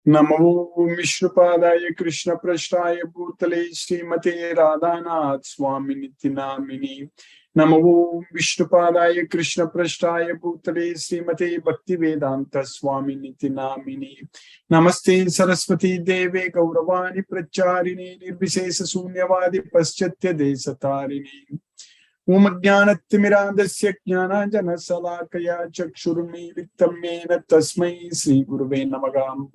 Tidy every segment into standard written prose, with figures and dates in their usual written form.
Namo Vishnupadaya Krishna Prashtaya Bhutale Srimate Radhanath Swami Nityanamini. Namo Vishnupadaya Krishna Prashtaya Bhutale Srimate Bhaktivedanta Swami Nityanamini. Namaste Saraswati Deve Gauravani Pracharini Nirvisesa Sunyavadi Paschatya Desatarini. Om Jnanatimirandasya Jnananjana Salakaya Chakshurunmilitam Yena Tasmai Sri Guruve Namah.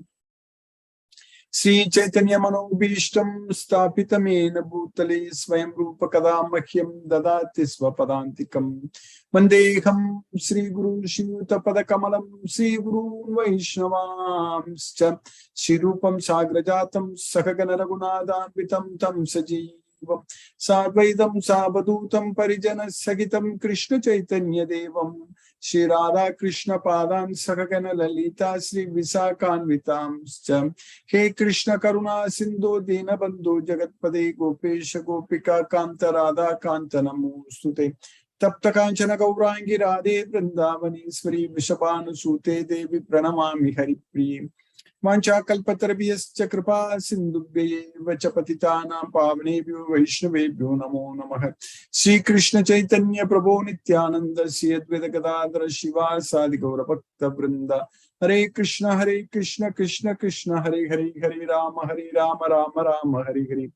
Sri Chaitanya Manobhishtam Stapitamena Bhutale Swayam Rupa Kadamahyam Dadati Swapadantikam Vandeham Sri Guru Shiyuta Padakamalam Sri Guru Vaishnavamscha Sri Rupam Sagrajatam Sakagana Raghunathanvitam Tam Sajivam Sadvaidam Sabadutam Parijana Sagitam Krishna Chaitanya Devam Shri Radha Krishna Padan Sakagana Lalita Sri Visakanvitamscha He Krishna Karuna Sindhu Dina Bandhu Jagatpade Gopesha Gopika Kanta Radha Kanta Namostute Tapta Kanchana Gaurangi Radhe Vrindavani Swari Vishabhanu Sute Devi Pranamami Hari Priya Mancha Kalpatarabhyascha Kripa Sindhubhye Vachapatitana Pavnebhyo Vaishnavebhyo Namo Namaha Sri Krishna Chaitanya Prabhu Nityananda Sri Advaita Gadadhara Shiva Sadi Gaura Bhakta Vrinda Hare Krishna Krishna Krishna Hare Hare Hare Rama Rama Rama Hare Hare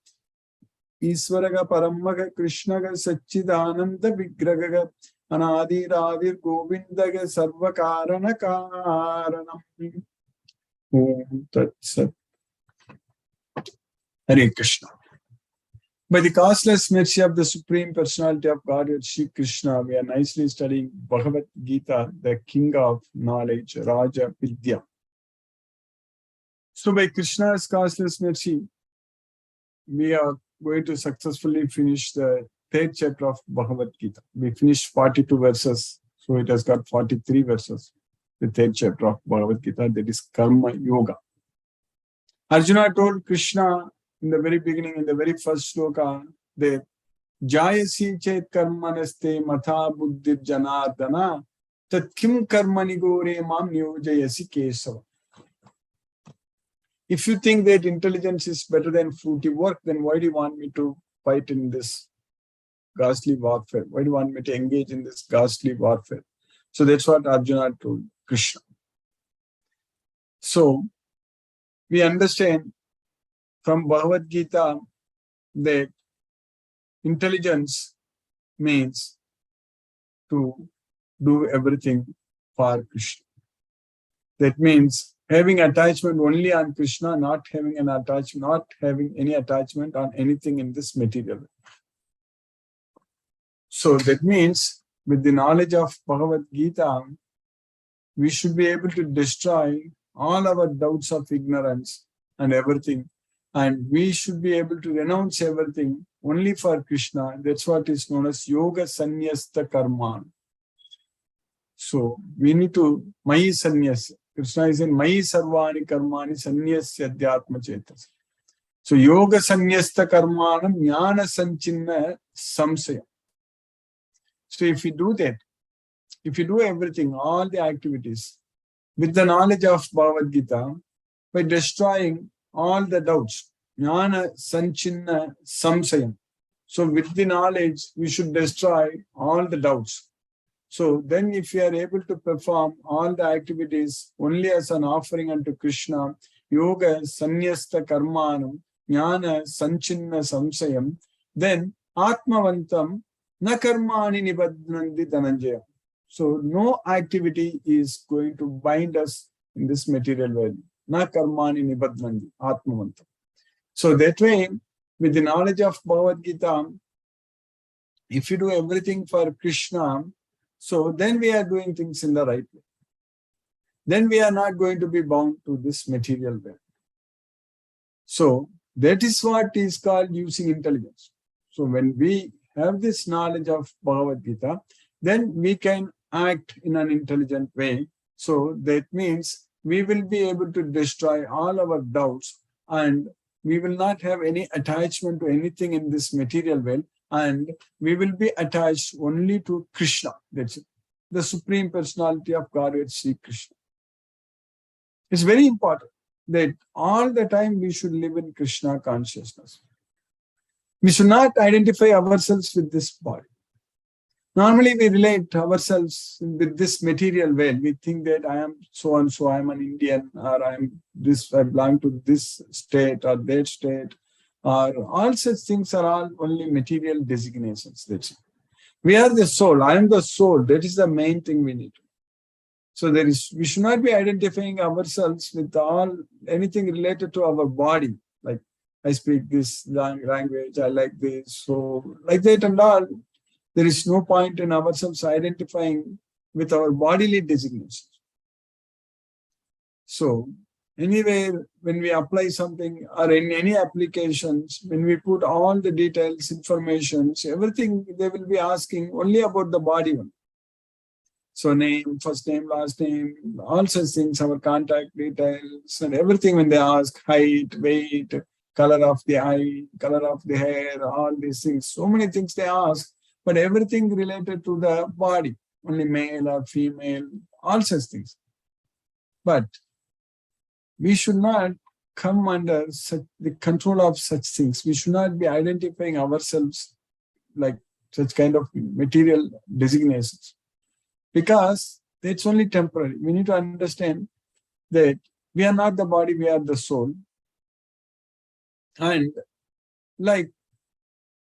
Iswaraga Paramaga Krishnaga Satchidananda Vigraga Anadi Radhir Govindaga Sarvakarana Karanam Om Tat Sat. Hare Krishna. By the causeless mercy of the Supreme Personality of Godhead, Sri Krishna, we are nicely studying Bhagavad Gita, the king of knowledge, Raja Vidya. So by Krishna's causeless mercy, we are going to successfully finish the third chapter of Bhagavad Gita. We finished 42 verses, so it has got 43 verses. The third chapter of Bhagavad Gita, that is Karma Yoga. Arjuna told Krishna in the very beginning, in the very first sloka, that Jayasi chet karmanaste matha buddhir janardana tat kim karmani gore mam niyojayasi kesava. If you think that intelligence is better than fruity work, then why do you want me to fight in this ghastly warfare? Why do you want me to engage in this ghastly warfare? So that's what Arjuna told Krishna. So we understand from Bhagavad Gita that intelligence means to do everything for Krishna. That means having attachment only on Krishna, not having any attachment on anything in this material. So that means with the knowledge of Bhagavad Gita, we should be able to destroy all our doubts of ignorance and everything. And we should be able to renounce everything only for Krishna. That's what is known as Yoga Sannyasta Karma. So we need to Mayi Sannyasa. Krishna is in Mayi Sarvani Karmani Sannyasya Adhyatma Chetas. So Yoga Sannyasta Karmanam Jnana Sanchinna Samsaya. So if you do that, if you do everything, all the activities, with the knowledge of Bhagavad Gita, by destroying all the doubts, Jnana Sanchinna Samsayam. So with the knowledge, we should destroy all the doubts. So then if we are able to perform all the activities only as an offering unto Krishna, Yoga Sannyasta Karmanam, Jnana Sanchinna Samsayam, then Atmavantam Na Karmani Nibadnandi Dhananjaya. So no activity is going to bind us in this material world. Na Karmani Nibadnandi, Atmavantam. So that way, with the knowledge of Bhagavad Gita, if you do everything for Krishna, so then we are doing things in the right way. Then we are not going to be bound to this material world. So that is what is called using intelligence. So when we have this knowledge of Bhagavad Gita, then we can act in an intelligent way. So that means we will be able to destroy all our doubts and we will not have any attachment to anything in this material world, and we will be attached only to Krishna. That's it. The Supreme Personality of Godhead, Sri Krishna. It's very important. that all the time we should live in Krishna consciousness. We should not identify ourselves with this body. Normally, we relate ourselves with this material world. We think that I am so and so, I am an Indian, or I am this, I belong to this state or that state, or all such things are all only material designations. That's it. We are the soul. I am the soul. That is the main thing we need to. So we should not be identifying ourselves with anything related to our body. Like I speak this language, I like this, so like that and all. There is no point in ourselves identifying with our bodily designations. So anywhere when we apply something or in any applications, when we put all the details, informations, everything, they will be asking only about the body one. So name, first name, last name, all such things, our contact details and everything when they ask, height, weight, color of the eye, color of the hair, all these things. So many things they ask, but everything related to the body, only male or female, all such things. But we should not come under the control of such things. We should not be identifying ourselves like such kind of material designations, because it's only temporary. We need to understand that we are not the body, we are the soul. And like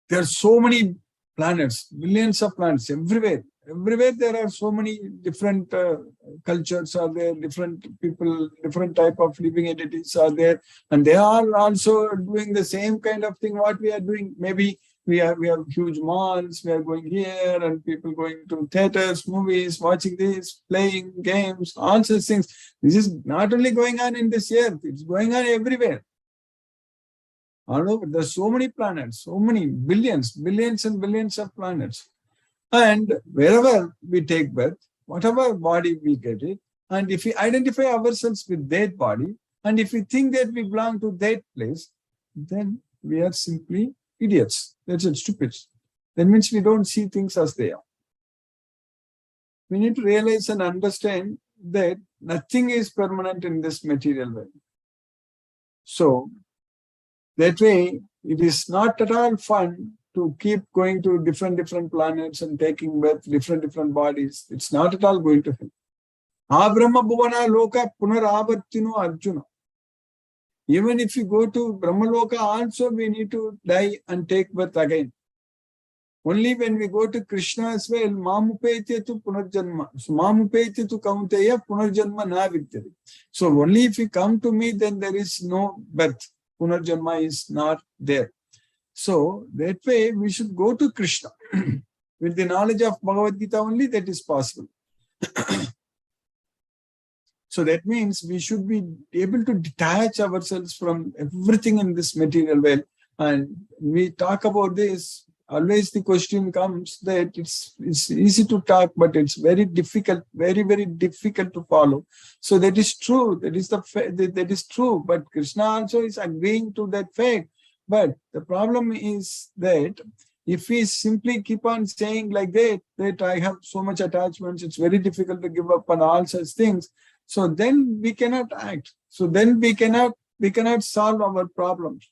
there are so many planets, billions of planets everywhere. Everywhere there are so many different cultures are there, different people, different type of living entities are there, and they are also doing the same kind of thing what we are doing. Maybe we have huge malls, we are going here, and people going to theaters, movies, watching this, playing games, all such things. This is not only going on in this earth, it's going on everywhere. All over, there's so many planets, so many billions and billions of planets. And wherever we take birth, whatever body we get it, and if we identify ourselves with that body, and if we think that we belong to that place, then we are simply idiots. That's it, stupid. That means we don't see things as they are. We need to realize and understand that nothing is permanent in this material world. So that way, it is not at all fun to keep going to different planets and taking birth, different bodies. It's not at all going to help. Abrahma bhuvana loka punaravartino Arjuna. Even if you go to Brahmaloka, also we need to die and take birth again. Only when we go to Krishna as well, mamupetyetu punarjanma. So mamupetyetu kaunteya punarjanma na vidyate. So only if you come to me, then there is no birth. Punarjanma is not there. So that way we should go to Krishna. With the knowledge of Bhagavad Gita only, that is possible. So that means we should be able to detach ourselves from everything in this material world. And we talk about this, always the question comes that it's easy to talk, but it's very difficult, very difficult to follow. So that is true. That is true. But Krishna also is agreeing to that fact. But the problem is that if we simply keep on saying like that I have so much attachments, it's very difficult to give up on all such things. So then we cannot act. So then we cannot solve our problems.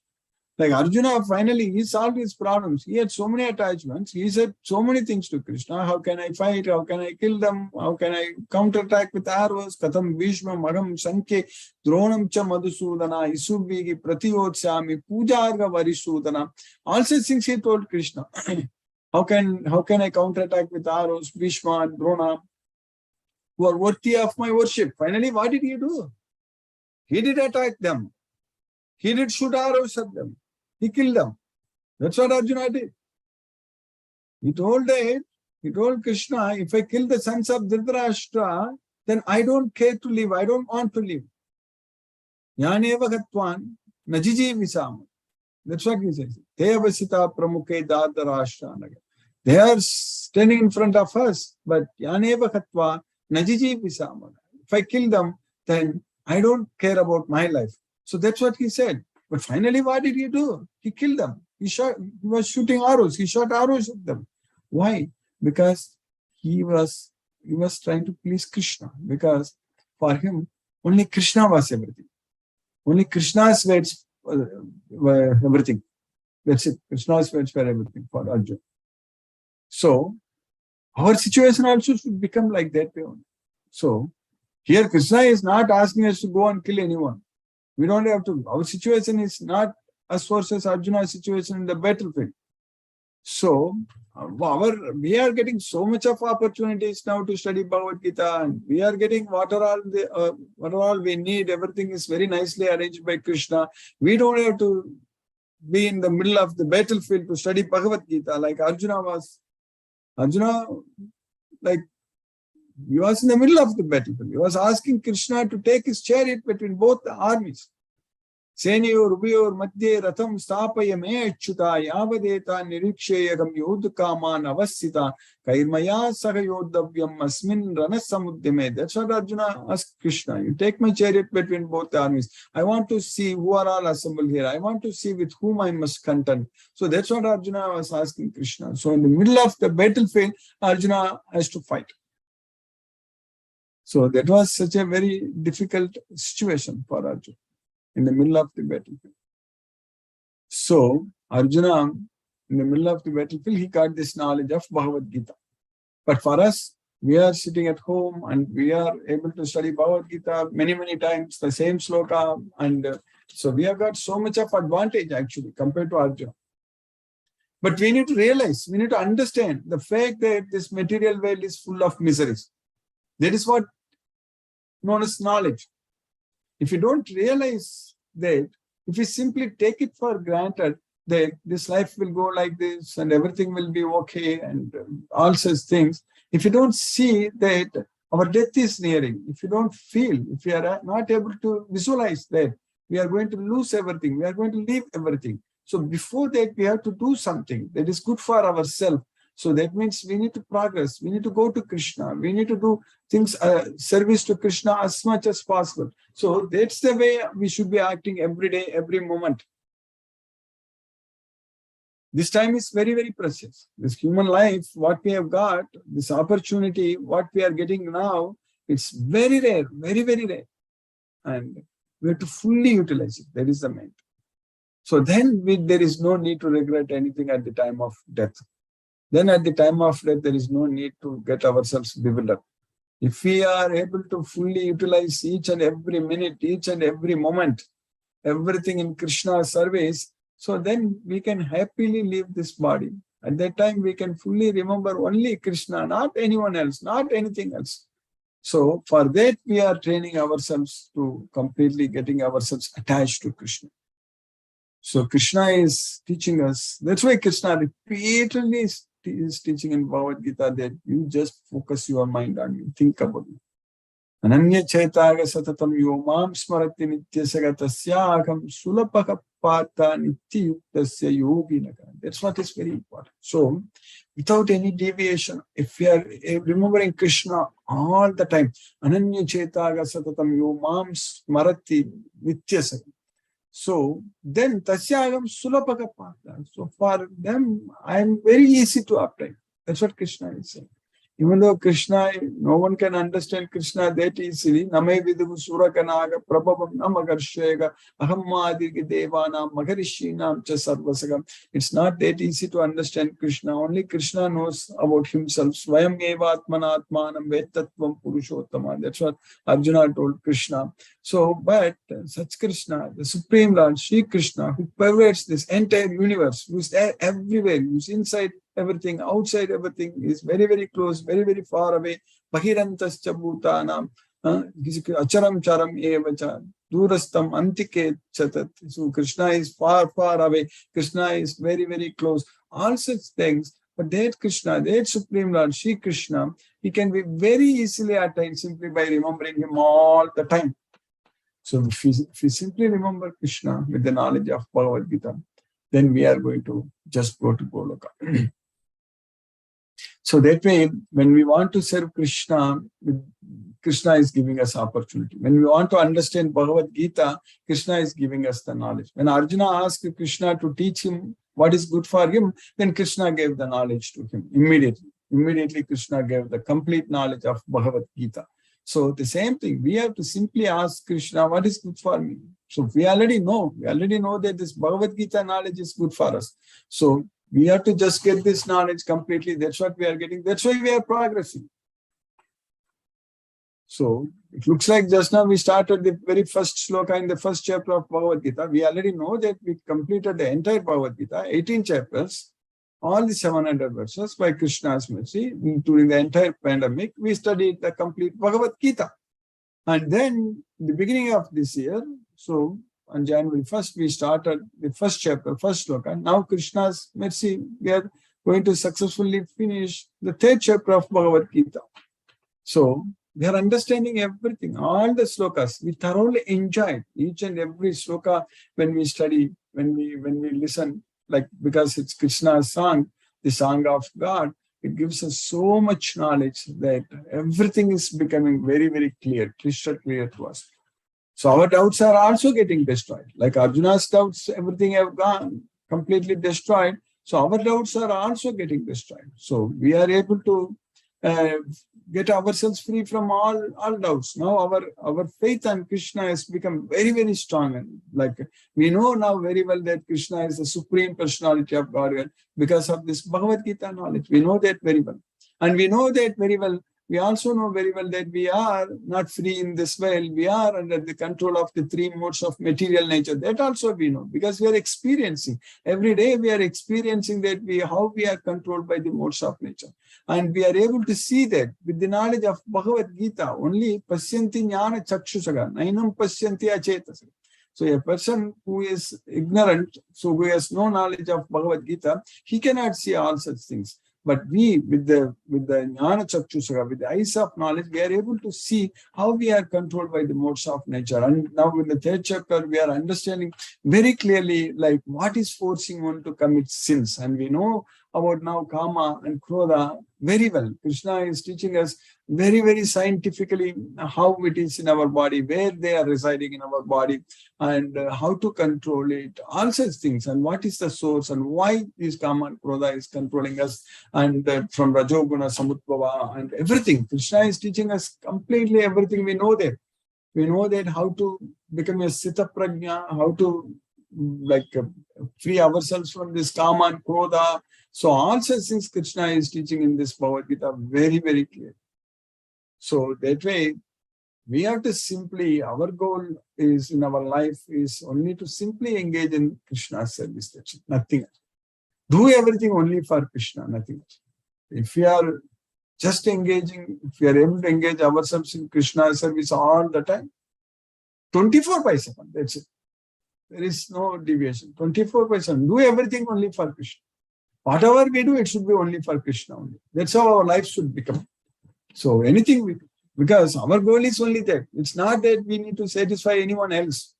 Like Arjuna, finally, he solved his problems. He had so many attachments. He said so many things to Krishna. How can I fight? How can I kill them? How can I counterattack with arrows? Katham Bhishma Magam Sankhe Dronam Cha Madhusudana Isubhigi Pratiyotsyami Pujarga Varisudana. All such things he told Krishna. How can I counterattack with arrows? Bhishma and Drona, who are worthy of my worship. Finally, what did he do? He did attack them. He did shoot arrows at them. He killed them. That's what Arjuna did. He told Krishna, if I kill the sons of Dhritarashtra, then I don't care to live. I don't want to live. Yaneva Gatwan Najiji Visam. That's what he says. Devasita Pramukhe Dadarashtra. They are standing in front of us, but Yaneva Gatwa Najiji Visam. If I kill them, then I don't care about my life. So that's what he said. But finally, what did he do? He killed them. He was shooting arrows. He shot arrows at them. Why? Because he was trying to please Krishna. Because for him, only Krishna was everything. Only Krishna's words were everything. That's it. Krishna's words were everything for Arjuna. So our situation also should become like that way only. So here Krishna is not asking us to go and kill anyone. We don't have to. Our situation is not as versus Arjuna's situation in the battlefield. So we are getting so much of opportunities now to study Bhagavad Gita, and we are getting what all we need. Everything is very nicely arranged by Krishna. We don't have to be in the middle of the battlefield to study Bhagavad Gita like Arjuna was. Arjuna, like, he was in the middle of the battlefield. He was asking Krishna to take his chariot between both the armies. Senayor Ubayor Madhye Ratham Stapaya Me Achyuta Yavadeta Nirikshayagam Yodhkaman Avasita Kairmaya Sagayodavyam Asmin Ranasamuddhime. That's what Arjuna asked Krishna. You take my chariot between both the armies. I want to see who are all assembled here. I want to see with whom I must contend. So that's what Arjuna was asking Krishna. So in the middle of the battlefield, Arjuna has to fight. So that was such a very difficult situation for Arjuna in the middle of the battlefield. So Arjuna, in the middle of the battlefield, he got this knowledge of Bhagavad Gita. But for us, we are sitting at home and we are able to study Bhagavad Gita many, many times, the same sloka. And so we have got so much of advantage actually compared to Arjuna. But we need to realize, we need to understand the fact that this material world is full of miseries. That is what known as knowledge. If you don't realize that, if you simply take it for granted that this life will go like this and everything will be okay and all such things, if you don't see that our death is nearing, if you don't feel, if you are not able to visualize that we are going to lose everything, we are going to leave everything. So before that, we have to do something that is good for ourselves. So that means we need to progress. We need to go to Krishna. We need to do things, service to Krishna as much as possible. So that's the way we should be acting every day, every moment. This time is very, very precious. This human life, what we have got, this opportunity, what we are getting now, it's very rare, very, very rare. And we have to fully utilize it. That is the main. So then there is no need to regret anything at the time of death. Then at the time of death, there is no need to get ourselves bewildered. If we are able to fully utilize each and every minute, each and every moment, everything in Krishna's service, so then we can happily leave this body. At that time, we can fully remember only Krishna, not anyone else, not anything else. So for that, we are training ourselves to completely getting ourselves attached to Krishna. So Krishna is teaching us. That's why Krishna repeatedly is teaching in Bhagavad Gita that you just focus your mind on you, think about it. Ananya chaitaga satatam yomam smarati nityasya tasyaham sulapaka pata nityuktasya yoginaka. That's what is very important. So without any deviation, if we are remembering Krishna all the time, Ananya chaitaga satatam yomam smarati nityasya. So then tasyagam sulapaka pata. So for them, I am very easy to apply. That's what Krishna is saying. Even though Krishna, no one can understand Krishna that easily. Name vidu surakanaga prabhavam namagarshega ahammadirgi devana magarishinam cha sarvasagam. It's not that easy to understand Krishna. Only Krishna knows about himself. Swayam eva atmanatmanam vetatvam purushottama. That's what Arjuna told Krishna. So, but such Krishna, the Supreme Lord, Sri Krishna, who pervades this entire universe, who is there everywhere, who is inside everything, outside everything, is very, very close, very, very far away. Bahirantascha bhutanam, acharam charam evacha, durastam antike chatat. So Krishna is far, far away. Krishna is very, very close. All such things. But that Krishna, that Supreme Lord, Sri Krishna, he can be very easily attained simply by remembering him all the time. So if we simply remember Krishna with the knowledge of Bhagavad Gita, then we are going to just go to Goloka. So that way, when we want to serve Krishna, Krishna is giving us opportunity. When we want to understand Bhagavad Gita, Krishna is giving us the knowledge. When Arjuna asked Krishna to teach him what is good for him, then Krishna gave the knowledge to him immediately. Immediately, Krishna gave the complete knowledge of Bhagavad Gita. So the same thing, we have to simply ask Krishna, what is good for me? So we already know that this Bhagavad Gita knowledge is good for us. So we have to just get this knowledge completely. That's what we are getting. That's why we are progressing. So it looks like just now we started the very first sloka in the first chapter of Bhagavad Gita. We already know that we completed the entire Bhagavad Gita, 18 chapters, all the 700 verses by Krishna's mercy. During the entire pandemic, we studied the complete Bhagavad Gita. And then the beginning of this year, so on January 1st, we started the first chapter, first sloka. Now Krishna's mercy, we are going to successfully finish the third chapter of Bhagavad Gita. So we are understanding everything, all the slokas. We thoroughly enjoyed each and every sloka when we study, when we listen, like because it's Krishna's song, the song of God. It gives us so much knowledge that everything is becoming very, very clear, crystal clear to us. So our doubts are also getting destroyed. Like Arjuna's doubts, everything have gone completely destroyed. So our doubts are also getting destroyed. So we are able to get ourselves free from all doubts. Now our faith on Krishna has become very, very strong. And like we know now very well that Krishna is the supreme personality of Godhead because of this Bhagavad Gita knowledge. We know that very well. And we know that very well. We also know very well that we are not free in this world. We are under the control of the three modes of material nature. That also we know because we are experiencing. Every day we are experiencing that how we are controlled by the modes of nature. And we are able to see that with the knowledge of Bhagavad Gita, only pasyanti jnana chakshusaga, nainam pasyanti achetasa. So a person who is ignorant, so who has no knowledge of Bhagavad Gita, he cannot see all such things. But we, with the jnana chakshusaga, with the eyes of knowledge, we are able to see how we are controlled by the modes of nature. And now in the third chapter, we are understanding very clearly like what is forcing one to commit sins. And we know about now kama and krodha very well. Krishna is teaching us very, very scientifically how it is in our body, where they are residing in our body, and how to control it, all such things, and what is the source and why this kama and krodha is controlling us, and from rajoguna, samudbhava, and everything. Krishna is teaching us completely everything. We know that. We know that how to become a sita prajna, how to free ourselves from this kama and krodha. So all such things Krishna is teaching in this Bhagavad Gita very, very clear. So that way, we have to simply, our goal is in our life is only to simply engage in Krishna's service. That's it, nothing else. Do everything only for Krishna, nothing else. If we are just engaging, if we are able to engage ourselves in Krishna's service all the time, 24/7, that's it. There is no deviation. 24/7, do everything only for Krishna. Whatever we do, it should be only for Krishna only. That's how our life should become. So anything we do, because our goal is only that. It's not that we need to satisfy anyone else.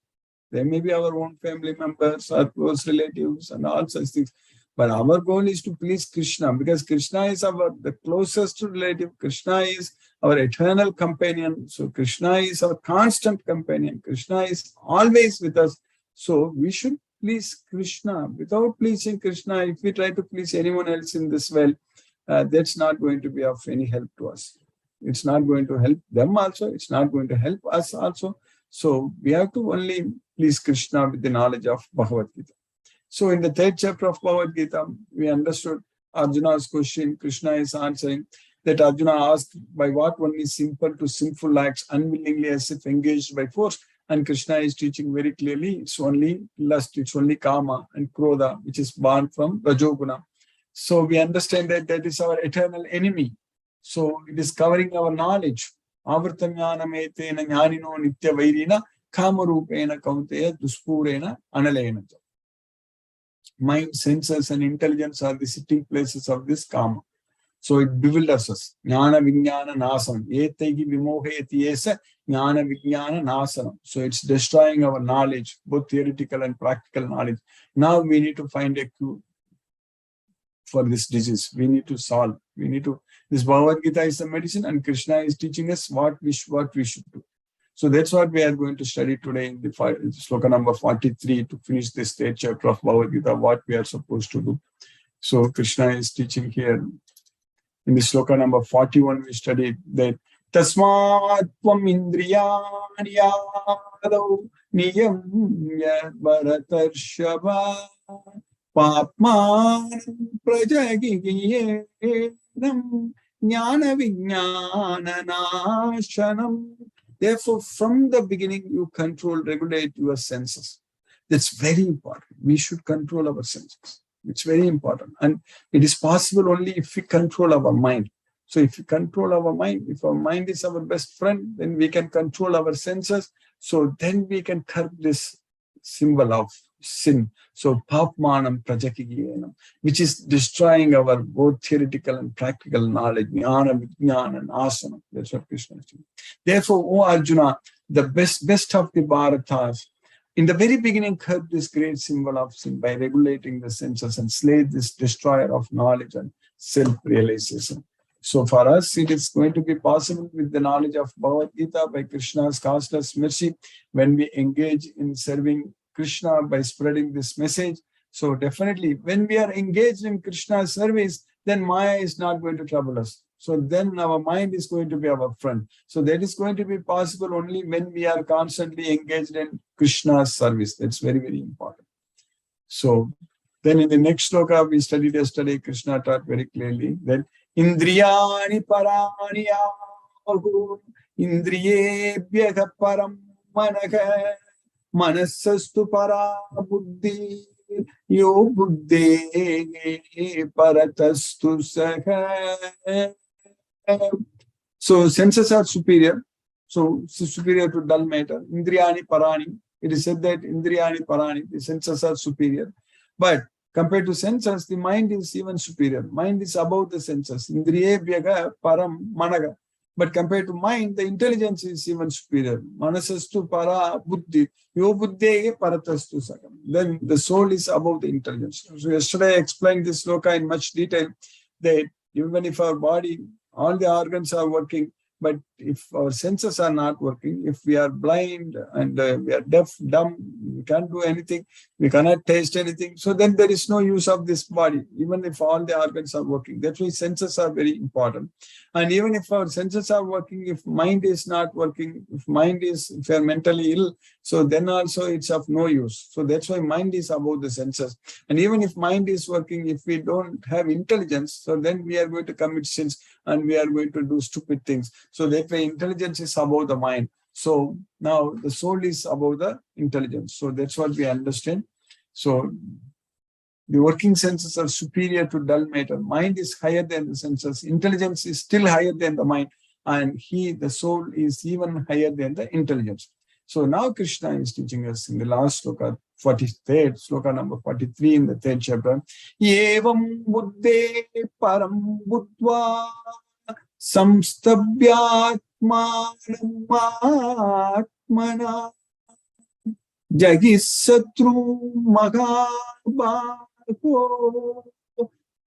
There may be our own family members or close relatives and all such things. But our goal is to please Krishna because Krishna is the closest relative. Krishna is our eternal companion. So Krishna is our constant companion. Krishna is always with us. So we should please Krishna. Without pleasing Krishna, if we try to please anyone else in this world, that's not going to be of any help to us. It's not going to help them also. It's not going to help us also. So we have to only please Krishna with the knowledge of Bhagavad Gita. So in the third chapter of Bhagavad Gita, we understood Arjuna's question. Krishna is answering that Arjuna asked, by what one is simple to sinful acts unwillingly as if engaged by force. And Krishna is teaching very clearly, it's only lust, it's only kama and krodha, which is born from rajoguna. So we understand that that is our eternal enemy. So it is covering our knowledge. Avartamyanam jnanino nitya vairina kamarupena kaunteya duspurena analena. Mind, senses, and intelligence are the sitting places of this kama. So it bewilders us. Jnana vijnana nasanam. Etaigi vimoheti esa jnana vijnana nasanam. So it's destroying our knowledge, both theoretical and practical knowledge. Now we need to find a cure for this disease. We need to solve. This Bhagavad Gita is the medicine and Krishna is teaching us what we should do. So that's what we are going to study today in the sloka number 43 to finish this third chapter of Bhagavad Gita, what we are supposed to do. So Krishna is teaching here. In the sloka number 41, we studied that Tasmat tvam indriyani yadav niyamya bharatarshava papmanam prajagiyenam jnana vijnana nashanam. Therefore, from the beginning, you control, regulate your senses. That's very important. We should control our senses. It's very important. And it is possible only if we control our mind. So if we control our mind, if our mind is our best friend, then we can control our senses. So then we can curb this symbol of sin. So papmanam prajakiyenam, which is destroying our both theoretical and practical knowledge, jnana, vijnana, and asana. That's what Krishna is saying. Therefore, O Arjuna, the best of the Bharatas, in the very beginning, curb this great symbol of sin by regulating the senses and slay this destroyer of knowledge and self-realization. So for us, it is going to be possible with the knowledge of Bhagavad Gita by Krishna's causeless mercy when we engage in serving Krishna by spreading this message. So definitely, when we are engaged in Krishna's service, then Maya is not going to trouble us. So then our mind is going to be our friend. So that is going to be possible only when we are constantly engaged in Krishna's service. That's very, very important. So then in the next sloka we studied yesterday, Krishna taught very clearly that Indriyani parani yahu indriyebhyaha param manaha manasastu para buddhi yo buddhe paratastu saha. So senses are superior. So superior to dull matter. Indriyani parani. It is said that Indriyani parani, the senses are superior. But compared to senses, the mind is even superior. Mind is above the senses. Indriyebhyaha param managa. But compared to mind, the intelligence is even superior. Manasastu para buddhi. Yo buddhe paratastu sakam. Then the soul is above the intelligence. So yesterday I explained this sloka in much detail that even if our body, all the organs are working, but if our senses are not working, if we are blind and we are deaf, dumb, we can't do anything, we cannot taste anything, so then there is no use of this body, even if all the organs are working. That's why senses are very important. And even if our senses are working, if mind is not working, if we are mentally ill, so then also it's of no use. So that's why mind is above the senses. And even if mind is working, if we don't have intelligence, so then we are going to commit sins and we are going to do stupid things. So that way intelligence is above the mind. So now the soul is above the intelligence. So that's what we understand. So the working senses are superior to dull matter. Mind is higher than the senses. Intelligence is still higher than the mind. And the soul is even higher than the intelligence. So now Krishna is teaching us in the last sloka, 43rd, sloka number 43 in the 3rd chapter. Yevam buddhe param buddhva samstabhyatmanam atmana jagisatru magabhako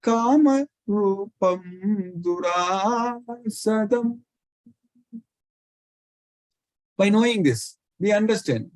kama rupam durasadam. By knowing this, we understand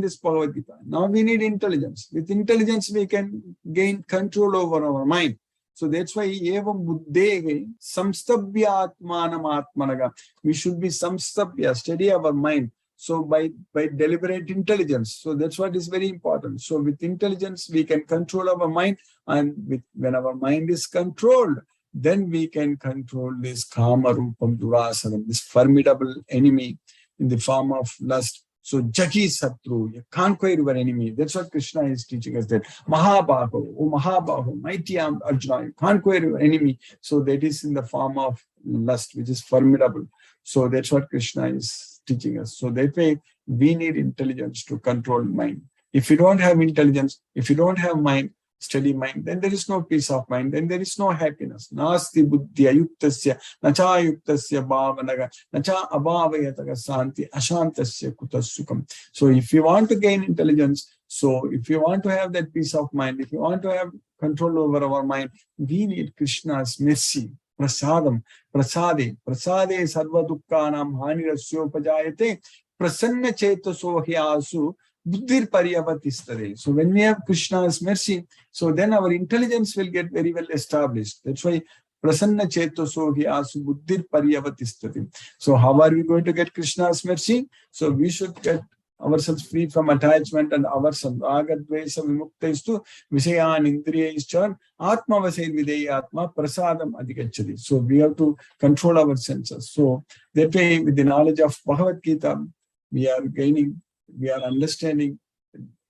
this Bhagavad Gita. Now we need intelligence. With intelligence, we can gain control over our mind. So that's why evam buddhe samstabhya atmanam atmanaga. We should be samstabhya, steady our mind. So by deliberate intelligence. So that's what is very important. So with intelligence, we can control our mind. And when our mind is controlled, then we can control this kama rupam durasanam, this formidable enemy in the form of lust. So Jaki Satru, you conquer your enemy. That's what Krishna is teaching us, that Mahabaho, O Mahabaho, mighty Arjuna, you conquer your enemy. So that is in the form of lust, which is formidable. So that's what Krishna is teaching us. So that way, we need intelligence to control mind. If you don't have intelligence, if you don't have mind, steady mind, then there is no peace of mind, then there is no happiness. Nasti buddhya yuktasya, nacha yuktasya bhavanaga, nacha abhavayataga santi, ashantasya kutasukam. So if you want to gain intelligence, so if you want to have that peace of mind, if you want to have control over our mind, we need Krishna's mercy. Prasadam, prasade sarva dukkhanam hanirasyo pajayate, prasanna chetaso hyasu buddhir paryavatistare. So when we have Krishna's mercy, so then our intelligence will get very well established. That's why prasanna chetoso hi asu buddhir paryavatistati. So how are we going to get Krishna's mercy? So we should get ourselves free from attachment and aversion. Ragadvesa vimuktaistu visayan indriyaischa atma vasair videyatma prasadam adhigachati. So we have to control our senses. So that way, with the knowledge of Bhagavad Gita, we are gaining, we are understanding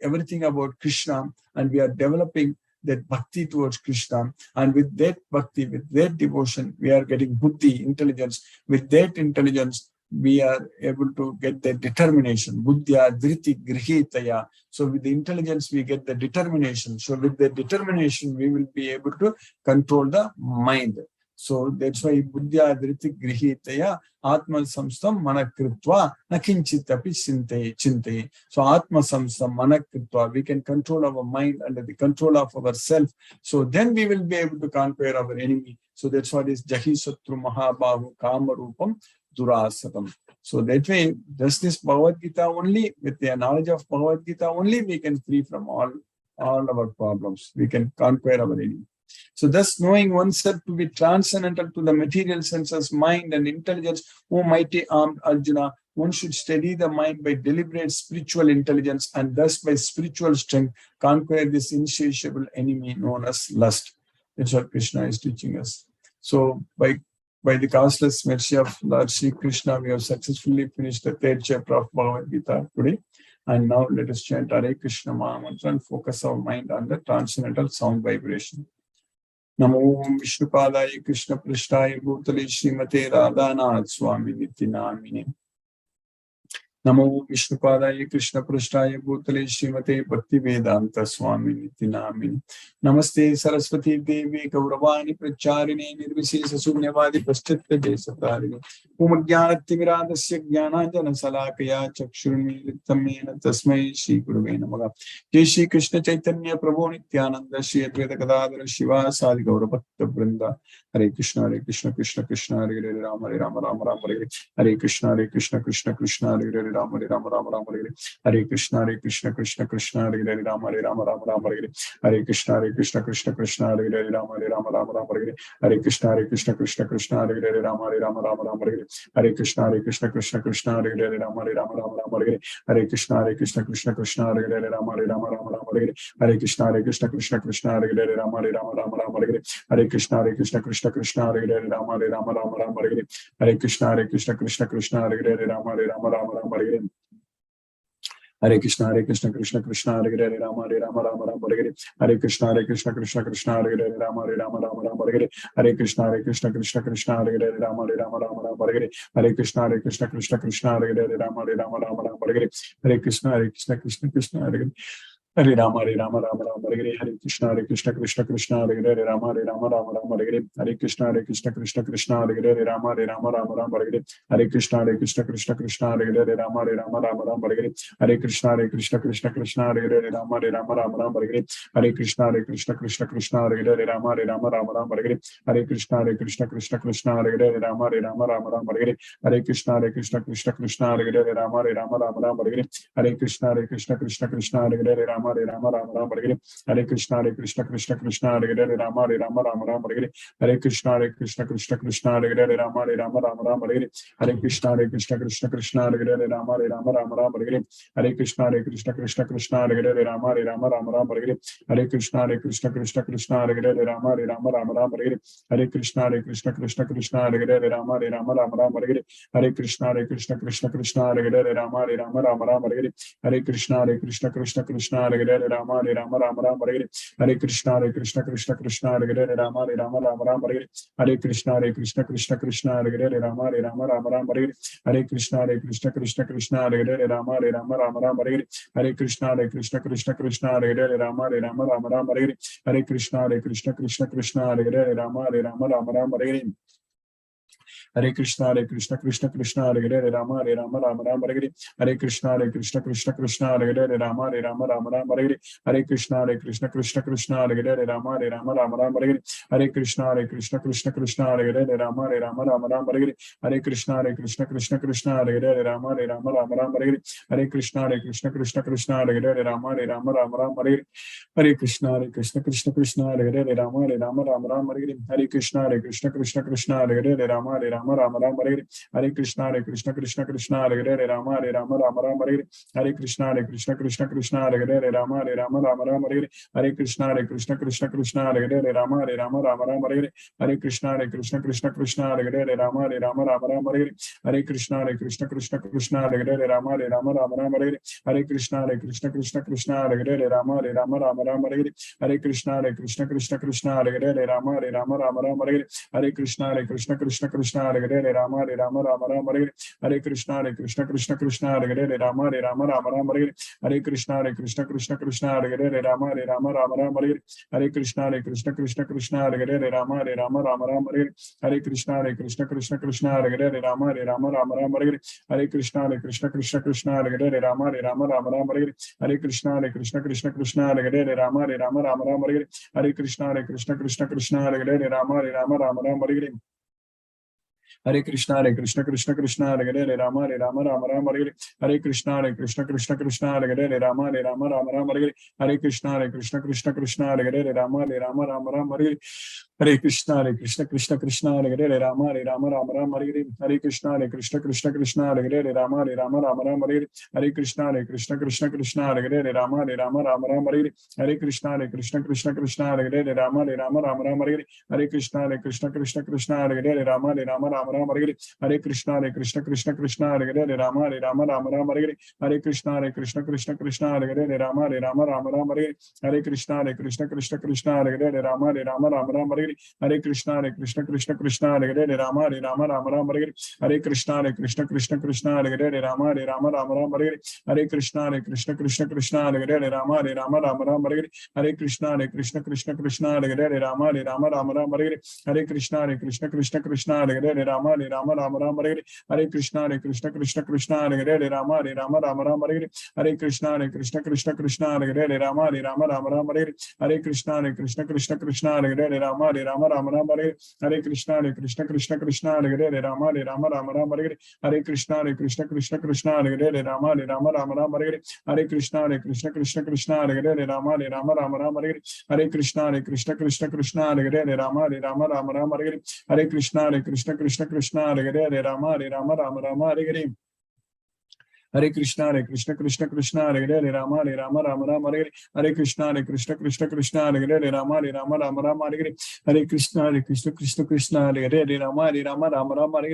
everything about Krishna, and we are developing that bhakti towards Krishna. And with that bhakti, with that devotion, we are getting buddhi, intelligence. With that intelligence, we are able to get the determination. Buddhya dhriti grihitaya. So with the intelligence, we get the determination. So with the determination, we will be able to control the mind. So that's why buddhya dhriti grihitaya atma samstam manakritva nakinchit api chintaye. So atma samstam manakritva, we can control our mind under the control of ourself. So then we will be able to conquer our enemy. So that's what is jahi satru mahabahu kamarupam durasatam. So that way, just this Bhagavad Gita only, with the knowledge of Bhagavad Gita only, we can free from all our problems. We can conquer our enemy. So thus, knowing oneself to be transcendental to the material senses, mind and intelligence, O mighty armed Arjuna, one should steady the mind by deliberate spiritual intelligence, and thus by spiritual strength conquer this insatiable enemy known as lust. That's what Krishna is teaching us. So by the causeless mercy of Lord Sri Krishna, we have successfully finished the 3rd chapter of Bhagavad Gita today. And now let us chant Hare Krishna Maha Mantra and focus our mind on the transcendental sound vibration. Namo Vishnupadaya Krishna Prishthaya Bhutale Srimate Radhanath Swami Niti Namine. Namo Vishnupadaya Krishna Prasthaya Bhutale Srimate Bhakti Vedanta Swami Niti Namini. Namaste Saraswati Devi Gauravani Pracharine Nirvisesa Sunyavadi Paschitya Desatarini. Umagyanativiradasya Jnananjana Salakaya Chakshurmi Littamena Tasmai Shri Guruve Namaha. Jai Shri Krishna Chaitanya Prabhu Nityananda Shri Advaita Gadadhara Shiva Sadi Gaura Bhakta Vrinda. Hare Krishna Krishna Krishna Hare Hare Rama Rama Rama Rama Hare Hare Krishna Krishna Krishna Hare Hare Rama Rama Rama Hare Hare Krishna Krishna Krishna Hare Hare Rama Rama Rama Hare Hare Krishna Krishna Hare Hare Rama Rama Hare Hare Krishna Krishna Hare Hare Rama Rama Hare Hare Krishna Krishna Hare Hare Rama Rama Hare Hare Krishna Krishna Hare Hare Rama Rama Hare Hare Krishna Krishna Hare Hare Rama Rama Hare Hare Krishna Krishna Hare Hare Rama Rama Hare Hare Krishna Krishna Hare Hare Rama Rama Hare Hare Krishna Krishna Hare Hare Rama Rama Hare Hare Krishna Krishna Hare Hare Rama Rama Hare Hare Krishna Krishna Hare Hare Rama Rama Hare Hare Krishna Krishna Hare Hare Rama Rama Hare Hare Krishna Krishna Hare Hare Hare Rama Hare Hare Krishna Krishna Hare Hare Rama Rama Hare Hare Krishna Krishna Hare Hare Rama Rama Hare Hare Krishna Krishna Hare Hare Rama Rama Hare Hare Krishna Krishna Hare Hare Rama Rama Hare Hare Krishna Krishna Hare Hare Rama Rama Hare Hare Krishna Krishna Hare Hare Rama Rama Hare Hare Krishna Krishna Hare Hare Rama Rama Hare Hare Krishna Krishna Hare Hare Rama Rama Hare Hare Krishna Krishna Hare Hare Rama Rama Hare Hare Krishna Krishna Hare Hare Rama Rama Hare Hare Krishna Krishna Hare Hare Rama Rama Hare Hare Krishna Krishna Hare Hare Rama Rama Hare Hare Krishna Krishna Hare Hare Rama Rama Hare Hare Krishna Krishna Hare Hare Rama Rama Hare Hare Krishna Krishna Hare Hare Rama Rama Hare Hare Krishna Krishna Hare Hare Rama Rama Hare Hare Krishna Krishna Hare Hare Rama Rama Hare Hare Krishna Krishna Hare Hare Rama Rama Hare Hare Krishna Krishna Hare Hare Rama Rama Hare Hare Krishna Krishna Hare Hare Rama Rama Hare Hare Krishna Krishna Hare Hare Rama Rama Hare Hare Krishna Krishna Krishna Hare Hare Rama Rama Rama Hare Hare. Hare Krishna Krishna Krishna Hare Hare Rama Rama Hare Hare. Hare Krishna Krishna Krishna Hare Hare Rama Rama Hare Hare. Hare Krishna Krishna Krishna Hare Hare Rama Rama Hare Hare. Hare Krishna Krishna Krishna Hare Hare Rama Rama Hare Hare. Hare Krishna Krishna Krishna Hare Hare Rama Rama Hare Hare. Hare Krishna Krishna Krishna Hare Hare Rama Rama Hare Hare. Hare Krishna Krishna Krishna Hare Hare Rama Rama Hare Hare. Hare Krishna Krishna Krishna Hare Hare Rama Rama Hare Hare. Hare Krishna Krishna Krishna Hare Hare Rama Rama Hare Hare. Hare Krishna Krishna Krishna Hare Hare Rama Rama Hare Hare. Hare Krishna Krishna Krishna Hare Hare Rama Rama Hare Hare. Hare Krishna Krishna Krishna Hare Hare Rama Rama Hare Hare. Hare Krishna Krishna Krishna Hare Hare Rama Rama Hare Hare. Hare Krishna Krishna Krishna Hare Hare Rama Rama Hare Hare. Hare Krishna Krishna Krishna Hare Hare Rama Rama Hare Hare. Hare Krishna Krishna Krishna Hare Hare Rama Rama Hare Hare. Hare Krishna Krishna Krishna Hare Hare Rama Rama Hare Hare. Hare Krishna Krishna Krishna Hare Hare Rama Rama Hare Hare. Hare Krishna Krishna Krishna Hare Hare Rama Rama Hare Hare. Hare Krishna Krishna Krishna Hare Hare Rama Rama Hare Hare. Hare Krishna Krishna Krishna Hare Hare Rama Rama Hare Hare. Hare Krishna Krishna Krishna Hare Hare Rama Rama Hare Hare. Hare Krishna Krishna Hare Hare Rama Hare Hare. Hare Krishna Krishna Krishna Hare Hare Rama Hare Hare. Hare Krishna Krishna Krishna Hare Hare Rama Hare Hare. Hare Krishna Krishna Krishna Hare Hare Rama Hare Hare. Hare Krishna Krishna Krishna Hare Hare Rama Hare Hare. Hare Krishna Krishna Krishna Hare Hare Rama Hare Hare. Hare Krishna Krishna Krishna Hare Hare Rama Hare Hare. Hare Krishna Krishna Krishna Hare Hare Rama Hare Hare. Hare Krishna Krishna Krishna Hare Hare Rama Hare Hare. Hare Krishna Krishna Krishna Hare Hare Rama Hare Hare. Hare Krishna Krishna Krishna Hare Hare Rama Hare Hare. Hare Krishna Krishna Krishna Hare Hare Rama Hare Hare. Hare Krishna Krishna Krishna Hare Hare Rama Hare Hare. Hare Krishna Krishna Krishna Hare Hare Rama Hare Hare. Hare Krishna Krishna Krishna Hare Hare Rama Hare Hare. Hare Krishna Krishna Krishna Hare Hare Rama Hare Hare. Hare Krishna Krishna Krishna Hare Hare Rama Hare Hare. Hare Krishna Krishna Krishna Hare Hare Rama Hare Hare. Hare Krishna Krishna Krishna Hare Hare Rama Rama Hare. Hare Krishna Krishna Krishna Hare Hare Rama Rama Hare. Hare Krishna Krishna Krishna Hare Hare Rama Rama Hare. Hare Krishna Krishna Krishna Hare Hare Rama Rama Hare. Hare Krishna Krishna Krishna Hare Hare Rama Rama Hare. Hare Krishna Krishna Krishna Hare Hare Rama Rama Hare. Hare Krishna Krishna Hare Hare Rama Rama Hare. Hare Krishna Krishna Krishna Hare Hare Rama Rama Hare. Hare Krishna Krishna Krishna Hare Hare Rama Rama Hare. Hare Krishna Krishna Krishna Hare Hare Rama Rama Hare. Hare Krishna Krishna Krishna Hare Hare Rama Rama Hare.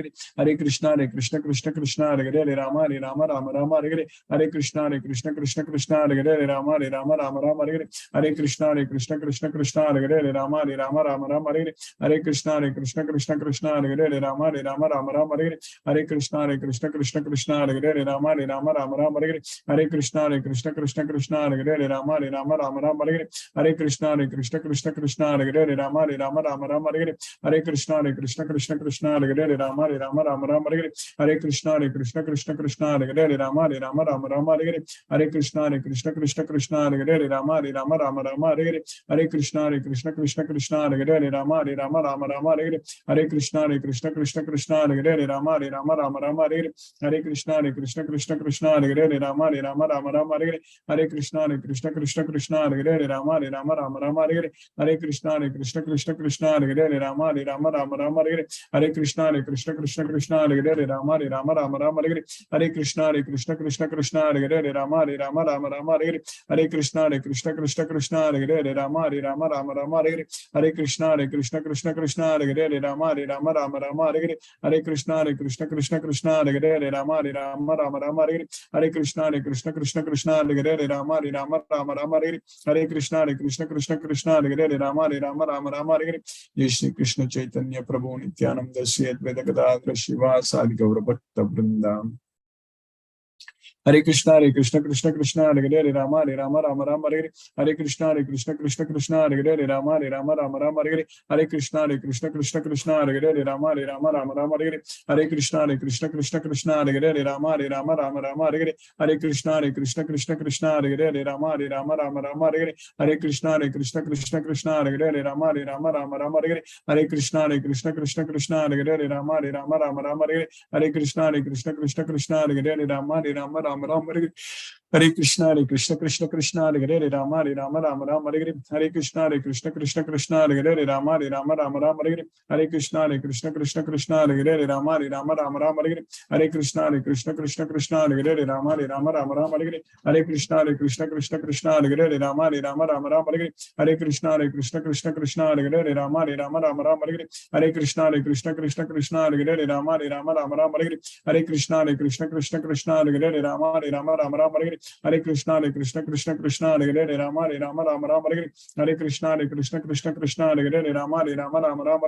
Hare Krishna Krishna Krishna Hare Hare Rama Rama Hare. Hare Krishna Krishna Krishna Hare Hare Rama Rama Hare. Hare Krishna Krishna Krishna Hare Hare Rama Rama Hare. Hare Krishna Krishna Krishna Hare Hare Rama Rama Hare. Hare Krishna Krishna Krishna Hare Hare Rama Rama Hare. Hare Krishna Krishna Krishna Hare Hare Rama Rama Hare. Hare Krishna Krishna Krishna Hare Hare Rama Rama Hare. Hare Krishna Krishna Krishna Hare Hare Rama Rama Hare. Hare Krishna Krishna Krishna Hare Hare Rama Rama Hare. Hare Krishna Krishna Krishna Hare Hare Rama Rama Hare. Hare Krishna Krishna Krishna Hare Hare Rama Rama Hare. Hare Krishna Krishna Krishna Hare Hare Rama Rama Hare. Hare Krishna Krishna Krishna Hare Hare Rama Rama Hare. Hare Krishna Krishna Krishna Hare Hare Rama Rama Hare. Hare Krishna Krishna Krishna Hare Hare Rama Rama Hare. Hare Krishna Krishna Krishna Hare Hare Rama Rama Hare. Hare Krishna Krishna Krishna Hare Hare Rama Rama Hare. Hare Krishna Krishna Krishna Hare Hare Rama Rama Hare. Hare Krishna Krishna Krishna Hare Hare Rama Rama Hare. Hare Krishna Krishna Krishna Hare Hare Rama Rama Hare. Jai Shri Krishna Chaitanya Prabhu Nityananda Sri Advaita Gadadhara Shiva Sadi Gaura Bhakta Vrindam. Hare Krishna Krishna Krishna Hare Hare Rama Rama Rama Rama Hare Krishna Krishna Krishna Hare Hare Rama Rama Rama Rama Hare Krishna Krishna Krishna Hare Hare Rama Rama Rama Rama Hare Krishna Krishna Krishna Hare Hare Rama Rama Rama Rama Hare Krishna Krishna Krishna Hare Hare Rama Rama Rama Rama Hare Krishna Krishna Krishna Hare Hare Rama Rama Rama Rama Hare Krishna Krishna Krishna Hare Hare Rama Rama Rama Rama Hare Krishna Krishna Hare Hare Rama Rama Rama Rama Hare Krishna Krishna Hare Hare Rama Rama Rama Rama Hare Krishna Krishna Krishna Hare Hare Rama Rama Rama Rama Hare Krishna Krishna Krishna Hare Hare Rama Rama Rama Rama Hare Krishna Krishna Krishna Hare Hare Rama Rama Rama Rama Hare Krishna Krishna Krishna Hare Hare Rama Rama Rama Rama Hare Krishna Krishna Krishna Hare Hare Rama Rama Rama Rama Hare Krishna Krishna Krishna Hare Hare Rama Rama Rama Rama Hare Krishna Krishna Krishna Hare Hare Rama Rama Rama Rama Hare Krishna Krishna Krishna Hare Hare Rama Rama Rama Rama Hare Krishna Krishna Krishna Hare Hare Rama Rama Rama Rama Hare Krishna Krishna Krishna Hare Hare Rama Rama Rama Rama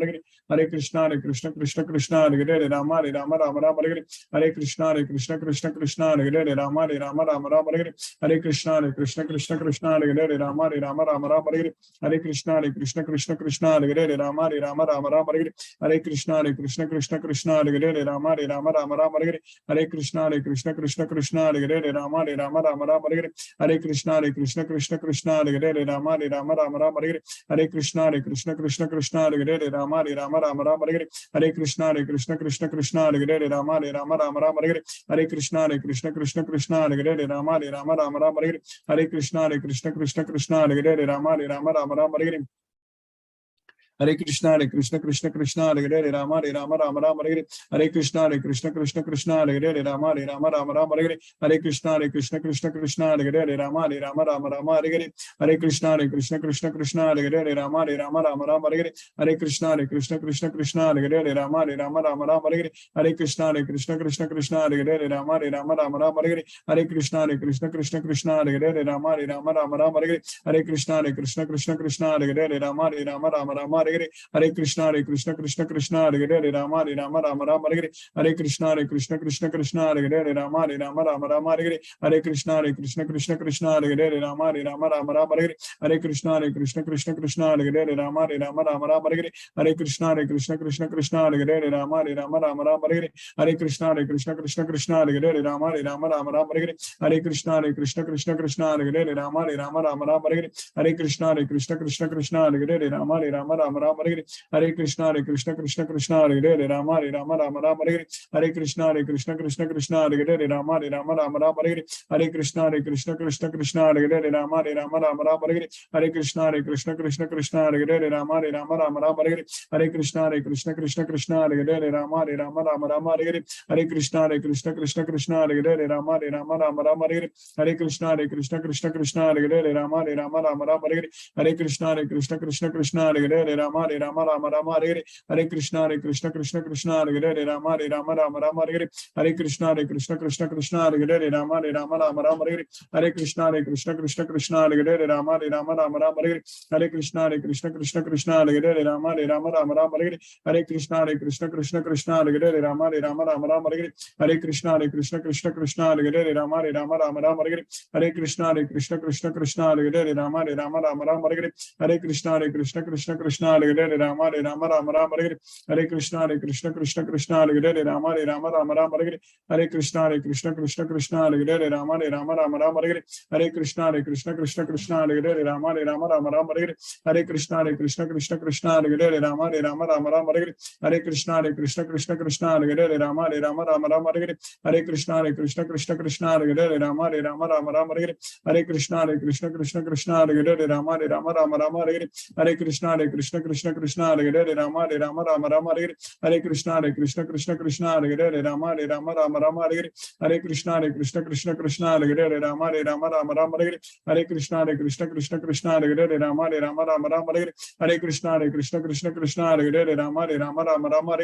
Hare Krishna Krishna Krishna Hare Hare Rama Rama Rama Rama Hare Krishna Krishna Krishna Hare Hare Rama Rama Rama Rama Hare Krishna Krishna Krishna Hare Hare Rama Rama Rama Rama Hare Krishna Krishna Krishna Hare Hare Rama Rama Rama Rama Hare Krishna Krishna Krishna Hare Hare Rama Rama Rama Rama Hare Krishna Krishna Krishna Hare Hare Rama Rama Rama Rama Hare Krishna Krishna Krishna Hare Hare Rama Rama Rama Rama Hare Krishna Krishna Krishna Hare Hare Rama Rama Rama Rama Hare Krishna Krishna Krishna Hare Hare Rama Rama Rama Rama Hare Krishna Krishna Krishna Hare Hare Rama Rama Rama Rama Hare Krishna Krishna Hare Hare Rama Rama Rama Rama Hare Krishna Krishna Krishna Hare Hare Rama Rama Rama Rama Hare Krishna Krishna Krishna Hare Hare Rama Rama Rama Rama Hare Krishna Krishna Krishna Hare Hare Rama Rama Rama Rama Hare Krishna Krishna Krishna Hare Hare Rama Rama Rama Rama Hare Krishna Krishna Krishna Hare Hare Rama Rama Rama Rama Hare Krishna Krishna Krishna Hare Hare Rama Rama Rama Rama Hare Krishna Krishna Krishna Hare Hare Rama Rama Rama Rama Hare Krishna Krishna Krishna Hare Hare Rama Rama Rama Rama Hare Krishna Krishna Krishna Hare Hare Rama Rama Rama Rama Hare Krishna Krishna Krishna Hare Hare Rama Rama Rama Rama Hare Krishna Krishna Krishna Hare Hare Rama Rama Rama Rama Hare Krishna Krishna Krishna Hare Hare Rama Rama Rama Rama Hare Krishna Krishna Krishna Hare Hare Rama Rama Rama Rama Hare Krishna Krishna Krishna Hare Hare Rama Rama Rama Rama Hare Krishna Krishna Krishna Hare Hare Rama Rama Rama Rama Hare Krishna Krishna Krishna Hare Hare Rama Rama Rama Rama Hare Krishna Krishna Krishna Hare Hare Rama Rama Rama Rama Hare Krishna Krishna Krishna Hare Hare Rama Rama Rama Rama Hare Krishna Krishna Krishna Hare Hare Rama Rama Rama Rama Hare Krishna Krishna Krishna Hare Hare Rama Rama Rama Rama Hare Krishna Krishna Krishna Hare Hare Rama Rama Rama Rama Hare Krishna Krishna Krishna Hare Hare Rama Rama Rama Rama Hare Krishna Krishna Krishna Hare Hare Rama Rama Rama Rama Hare Krishna Krishna Krishna Hare Hare Rama Rama Rama Rama Hare Krishna Krishna Krishna Hare Hare Rama Rama Rama Rama Hare Krishna Krishna Krishna Hare Hare Rama Rama Rama Rama Hare Krishna Krishna Krishna Hare Hare Rama Rama Rama Rama Hare Krishna Krishna Krishna Hare Hare Rama Rama Rama Rama Hare Krishna Krishna Krishna Hare Hare Rama Rama Rama Rama Hare Krishna Krishna Krishna Hare Hare Rama Rama Rama Rama Hare Krishna Krishna Krishna Hare Hare Rama Rama Rama Rama Hare Krishna Krishna Krishna Hare Hare Rama Rama Rama Rama Hare Krishna Krishna Krishna Hare Hare Rama Rama Rama Rama Hare Krishna Krishna Krishna Hare Hare Rama Rama Rama Rama Hare Krishna Krishna Krishna Hare Hare Rama Rama Rama Rama Hare Krishna Krishna Krishna Hare Hare Rama Rama Rama Rama Hare Krishna Krishna Krishna Hare Hare Rama Rama Rama Rama Hare Krishna Krishna Krishna Hare Hare Rama Rama Rama Rama Hare Krishna Krishna Krishna Hare Hare Rama Rama Rama Rama Hare Krishna Krishna Krishna Hare Hare Rama Rama Rama Rama Hare Krishna Krishna Krishna Hare Hare Rama Rama Rama Rama Hare Krishna Krishna Krishna Hare Hare Rama Rama Rama Rama Hare Krishna Krishna Krishna Hare Hare Rama Rama Rama Rama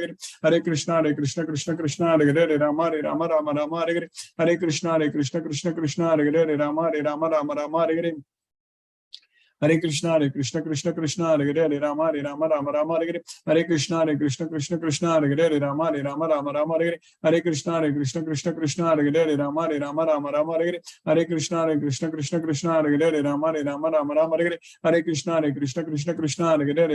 Hare Krishna Krishna Krishna Hare Hare Rama Rama Rama Rama Hare Krishna Krishna Krishna Hare Hare Rama Rama Rama Rama Hare Krishna Krishna Krishna Hare Hare Hare Rama Rama Rama Hare Hare Hare Krishna Krishna Krishna Hare Hare Hare Rama Rama Hare Hare Hare Krishna Krishna Krishna Hare Hare Hare Rama Rama Hare Hare Hare Krishna Krishna Krishna Hare Hare Hare Rama Rama Hare Hare Hare Krishna Krishna Krishna Hare Hare Hare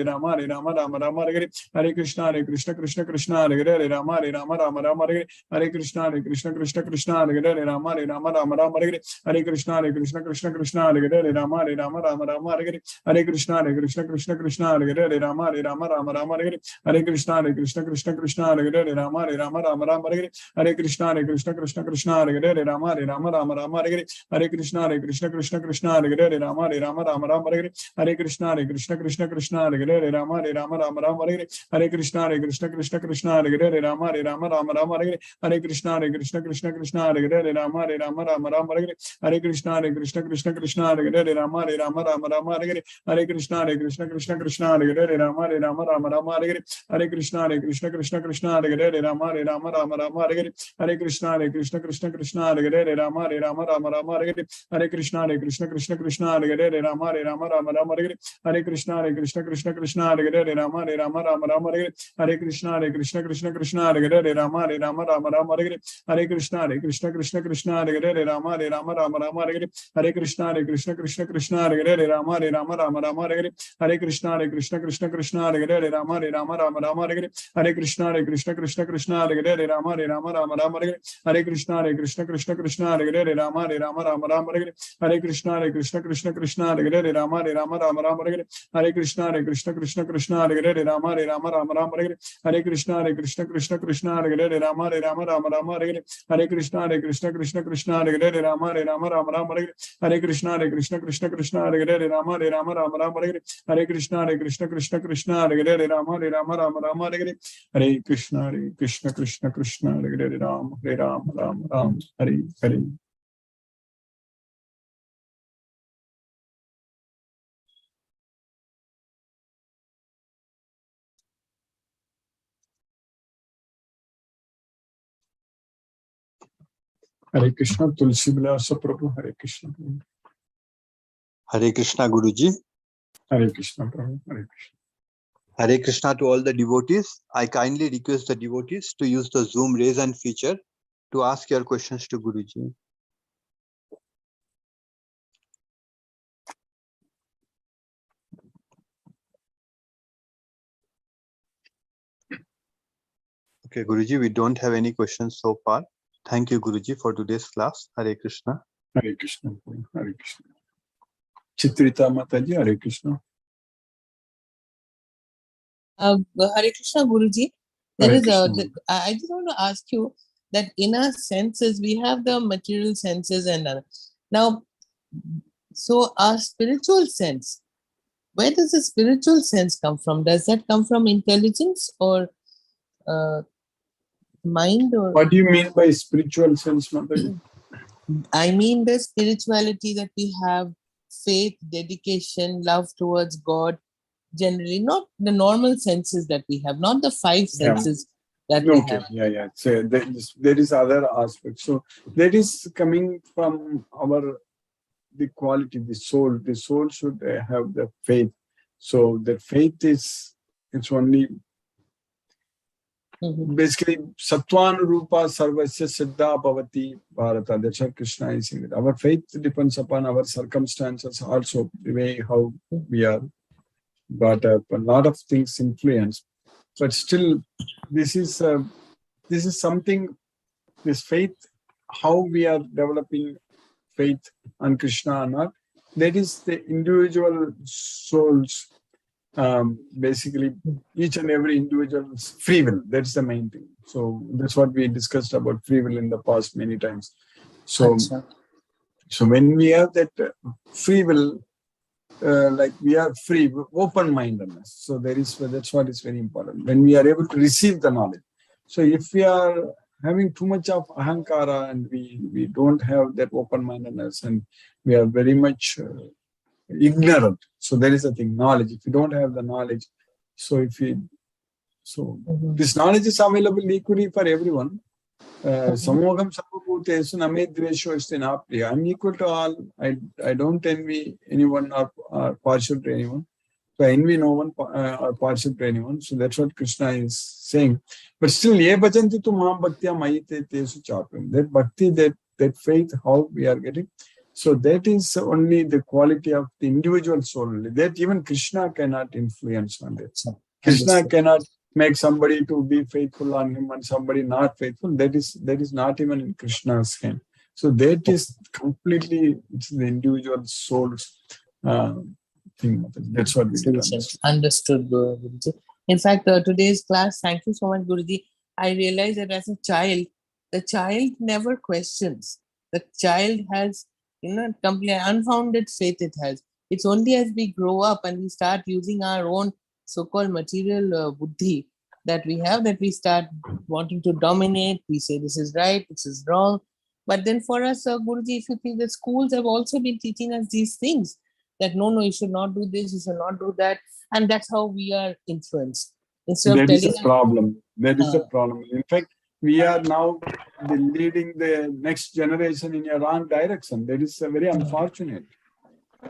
Rama Rama Hare Hare Hare Krishna Krishna Krishna Hare Hare Hare Rama Rama Hare Hare Hare Krishna Krishna Krishna Hare Hare Hare Rama Rama Hare Hare Hare Krishna Krishna Krishna Hare Hare Hare Rama Rama Hare Hare Hare Krishna Krishna Krishna Hare Hare Hare Rama Rama Hare Hare Hare Krishna Krishna Krishna Hare Hare Hare Rama Rama Hare Hare Hare Krishna Krishna Krishna Hare Hare Hare Rama Rama Hare Hare Hare Krishna Krishna Krishna Hare Hare Hare Rama Rama Hare Hare Hare Krishna Krishna Krishna Hare Hare Hare Rama Rama Hare Hare Hare Krishna Krishna Krishna Hare Hare Hare Rama Rama Hare Hare Hare Krishna Krishna Krishna Hare Hare Hare Rama Rama Hare Hare Hare Krishna Krishna Krishna Hare Hare Hare Rama Rama Hare Hare Hare Krishna Krishna Krishna Hare Hare Hare Rama Rama Hare Hare Hare Krishna Krishna Krishna Hare Hare Hare Rama Rama Hare Hare Hare Krishna Krishna Krishna Hare Hare Hare Rama Rama Hare Hare Hare Krishna Krishna Krishna Hare Hare Hare Rama Rama Hare Hare Hare Krishna Krishna Krishna Hare Hare Hare Rama Rama Hare Hare Hare Krishna Krishna Krishna Hare Hare Hare Rama Rama Hare Hare Hare Krishna Krishna Krishna Hare Hare Hare Rama Rama Hare Hare Hare Krishna Krishna Krishna Hare Hare Hare Rama Rama Hare Hare Hare Krishna Krishna Krishna Hare Hare Hare Rama Rama Hare Hare Hare Krishna Krishna Krishna Hare Hare Hare Rama Rama Hare Hare Hare Krishna Krishna Krishna Hare Hare Hare Rama Rama Hare Hare Hare Krishna Krishna Krishna Hare Hare Hare Rama Rama Hare Hare Hare Krishna Krishna Krishna Hare Hare Hare Rama Rama Hare Hare Hare Krishna Krishna Krishna Hare Hare Hare Rama Rama Hare Hare Hare Krishna Krishna Krishna Hare Hare Hare Rama Rama Hare Hare Hare Krishna Krishna Krishna Hare Hare Hare Rama Rama Hare Hare Hare Krishna Krishna Krishna Hare Hare Hare Rama Rama Hare Hare Hare Krishna Krishna Krishna Hare Hare Hare Ram Hare Hare. Hare Krishna, Tulsi Vilasa Prabhu, Hare Krishna. Hare Krishna, Guruji. Hare Krishna, Prabhu, Hare Krishna. Hare Krishna to all the devotees. I kindly request the devotees to use the Zoom raise hand feature to ask your questions to Guruji. Okay, Guruji, we don't have any questions so far. Thank you, Guruji, for today's class. Hare Krishna. Hare Krishna, Hare Krishna. Chitrita Mataji, Hare Krishna. Hare Krishna, Guruji. I just want to ask you that in our senses, we have the material senses and now, so our spiritual sense, where does the spiritual sense come from? Does that come from intelligence or mind? Or what do you mean by spiritual sense, Mataji? I mean the spirituality that we have, faith, dedication, love towards God, generally, not the normal senses that we have, not the five senses that we have. Yeah. So there is other aspects. So that is coming from the quality, the soul. The soul should have the faith. So the faith it's only basically Sattvan Rupa Sarvasya Siddha Bhavati Bharata. That's what Krishna is saying. Our faith depends upon our circumstances, also the way how we are brought up. A lot of things influence, but still, this is something. This faith, how we are developing faith on Krishna or not, that is the individual souls. Basically, each and every individual's free will. That's the main thing. So that's what we discussed about free will in the past many times. So when we have that free will, like we are free, open-mindedness. So that's what is very important. When we are able to receive the knowledge. So if we are having too much of ahankara and we don't have that open-mindedness and we are very much ignorant. So there is a thing, knowledge. If you don't have the knowledge, this knowledge is available equally for everyone. Samoham Sarvabhutesu Name Dvesho Asti Na Priya. I'm equal to all. I don't envy anyone or partial to anyone. So I envy no one or partial to anyone. So that's what Krishna is saying. But still, ye bhajanti tu maham bhaktya mayite tesu chapim. That bhakti, that faith, how we are getting. So that is only the quality of the individual soul. That even Krishna cannot influence on that. Krishna cannot make somebody to be faithful on him and somebody not faithful. That is not even in Krishna's hand. So that is completely, it's the individual soul's thing. That's what we did. Understood, Guruji. In fact, today's class, thank you so much, Guruji. I realized that as a child, the child never questions. The child has, complete unfounded faith it has. It's only as we grow up and we start using our own so-called material buddhi that we have, that we start wanting to dominate. We say this is right, this is wrong. But then for us, Guruji, if you think the schools have also been teaching us these things, that no, you should not do this, you should not do that. And that's how we are influenced. Instead of That is telling a problem. That is a problem. In fact, we are now leading the next generation in a wrong direction. That is very unfortunate.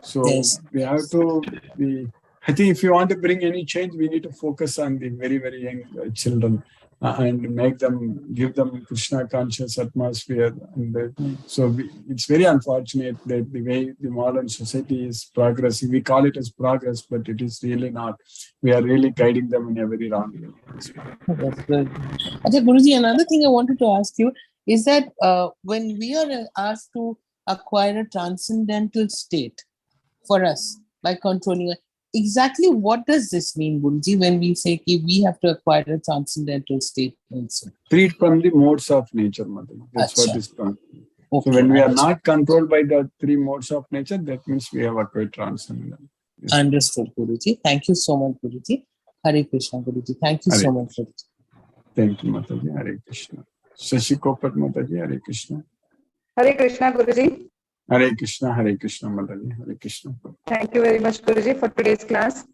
So Yes. we have to be, I think if you want to bring any change, we need to focus on the very, very young children and give them Krishna conscious atmosphere. And it's very unfortunate that the way the modern society is progressing, we call it as progress, but it is really not. We are really guiding them in a very wrong way. That's good. Achha, Guruji, another thing I wanted to ask you is that when we are asked to acquire a transcendental state for us by controlling it, exactly what does this mean, Guruji, when we say we have to acquire a transcendental state also? Freed from the modes of nature, Mother. That's what is called. Okay. So when we are not controlled by the three modes of nature, that means we have acquired transcendence. Yes. Understood, Guruji. Thank you so much, Guruji. Hare Krishna, Guruji. Thank you so much, Guruji. Thank you, Mataji. Hare Krishna. Shashi Kopat Mataji. Hare Krishna. Hare Krishna, Guruji. Hare Krishna, Mataji. Hare Krishna. Thank you very much, Guruji, for today's class.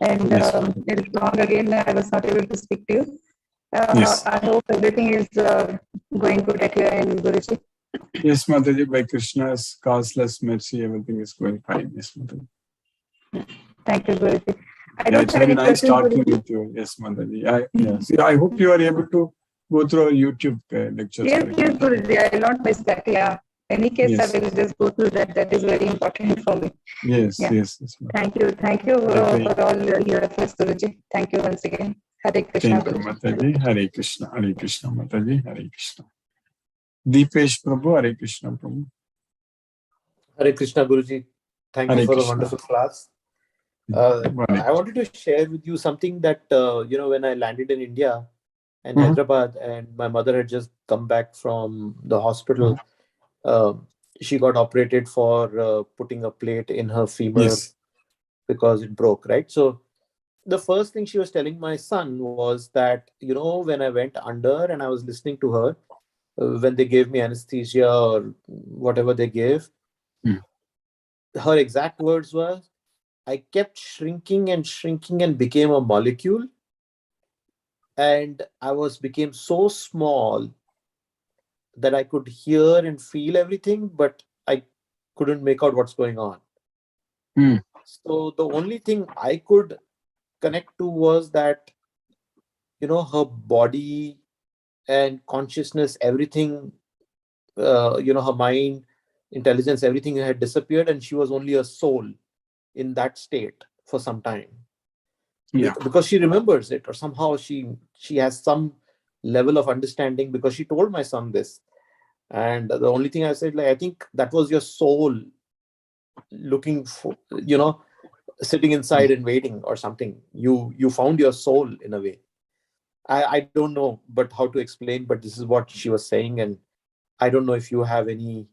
And it is long again I was not able to speak to you. Yes. I hope everything is going good at your end, Guruji. Yes, Mataji. By Krishna's causeless mercy, everything is going fine. Yes, Mataji. Thank you, Guruji. It's very nice talking with you. Yes, Mataji. See, I hope you are able to go through our YouTube lectures. Yes, Guruji. I will not miss that. Yeah. Any case, I will just go through that. That is very important for me. Yes. Thank you for all your efforts, Guruji. Thank you once again. Hare Krishna. Thank you, Mataji. Hare Krishna, Mataji. Hare Krishna. Deepesh Prabhu, Hare Krishna, Prabhu. Hare Krishna, Guruji. Thank you for a wonderful class. I wanted to share with you something that, when I landed in India and Hyderabad, and my mother had just come back from the hospital, she got operated for putting a plate in her femur because it broke, right? So the first thing she was telling my son was that, when I went under and I was listening to her, when they gave me anesthesia or whatever they gave, her exact words were, I kept shrinking and became a molecule. And I became so small that I could hear and feel everything, but I couldn't make out what's going on. So the only thing I could connect to was that, her body and consciousness, everything, her mind, intelligence, everything had disappeared, and she was only a soul in that state for some time. Because she remembers it, or somehow she has some level of understanding, because she told my son this. And the only thing I said, I think that was your soul looking for, sitting inside and waiting or something. You found your soul in a way. I don't know but how to explain, but this is what she was saying, and I don't know if you have any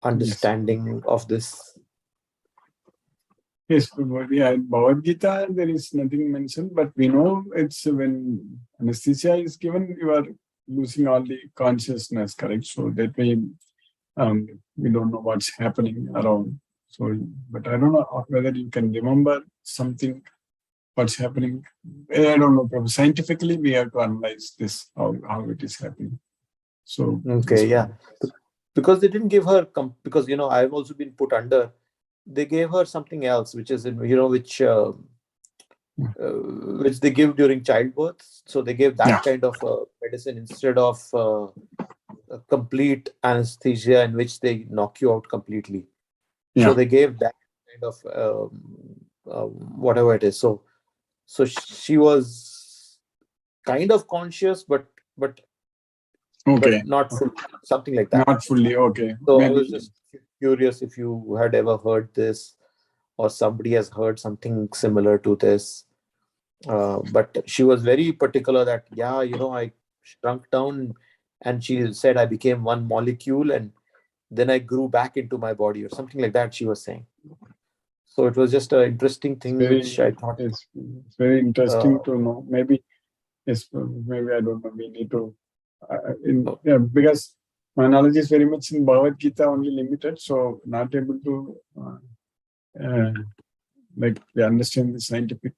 understanding of this. Yes, in Bhagavad Gita, there is nothing mentioned, but we know it's when anesthesia is given, you are losing all the consciousness, correct? So that way, we don't know what's happening around. So, but I don't know whether you can remember something, what's happening. I don't know. Scientifically, we have to analyze this, how it is happening. So Okay, yeah. Because they didn't give her, because, you know, I've also been put under, they gave her something else, which is, you know, which they give during childbirth. So they gave that kind of medicine instead of a complete anesthesia in which they knock you out completely. So they gave that kind of whatever it is. So she was kind of conscious, but not fully, something like that. Not fully, okay. So Maybe. I was just curious if you had ever heard this, or somebody has heard something similar to this. But she was very particular that, yeah, you know, I shrunk down, and she said I became one molecule, and then I grew back into my body, or something like that she was saying. So it was just an interesting thing, which I thought. It's very interesting to know. Maybe, maybe I don't know. We need to, because my knowledge is very much in Bhagavad Gita only limited, so not able to like we understand the scientific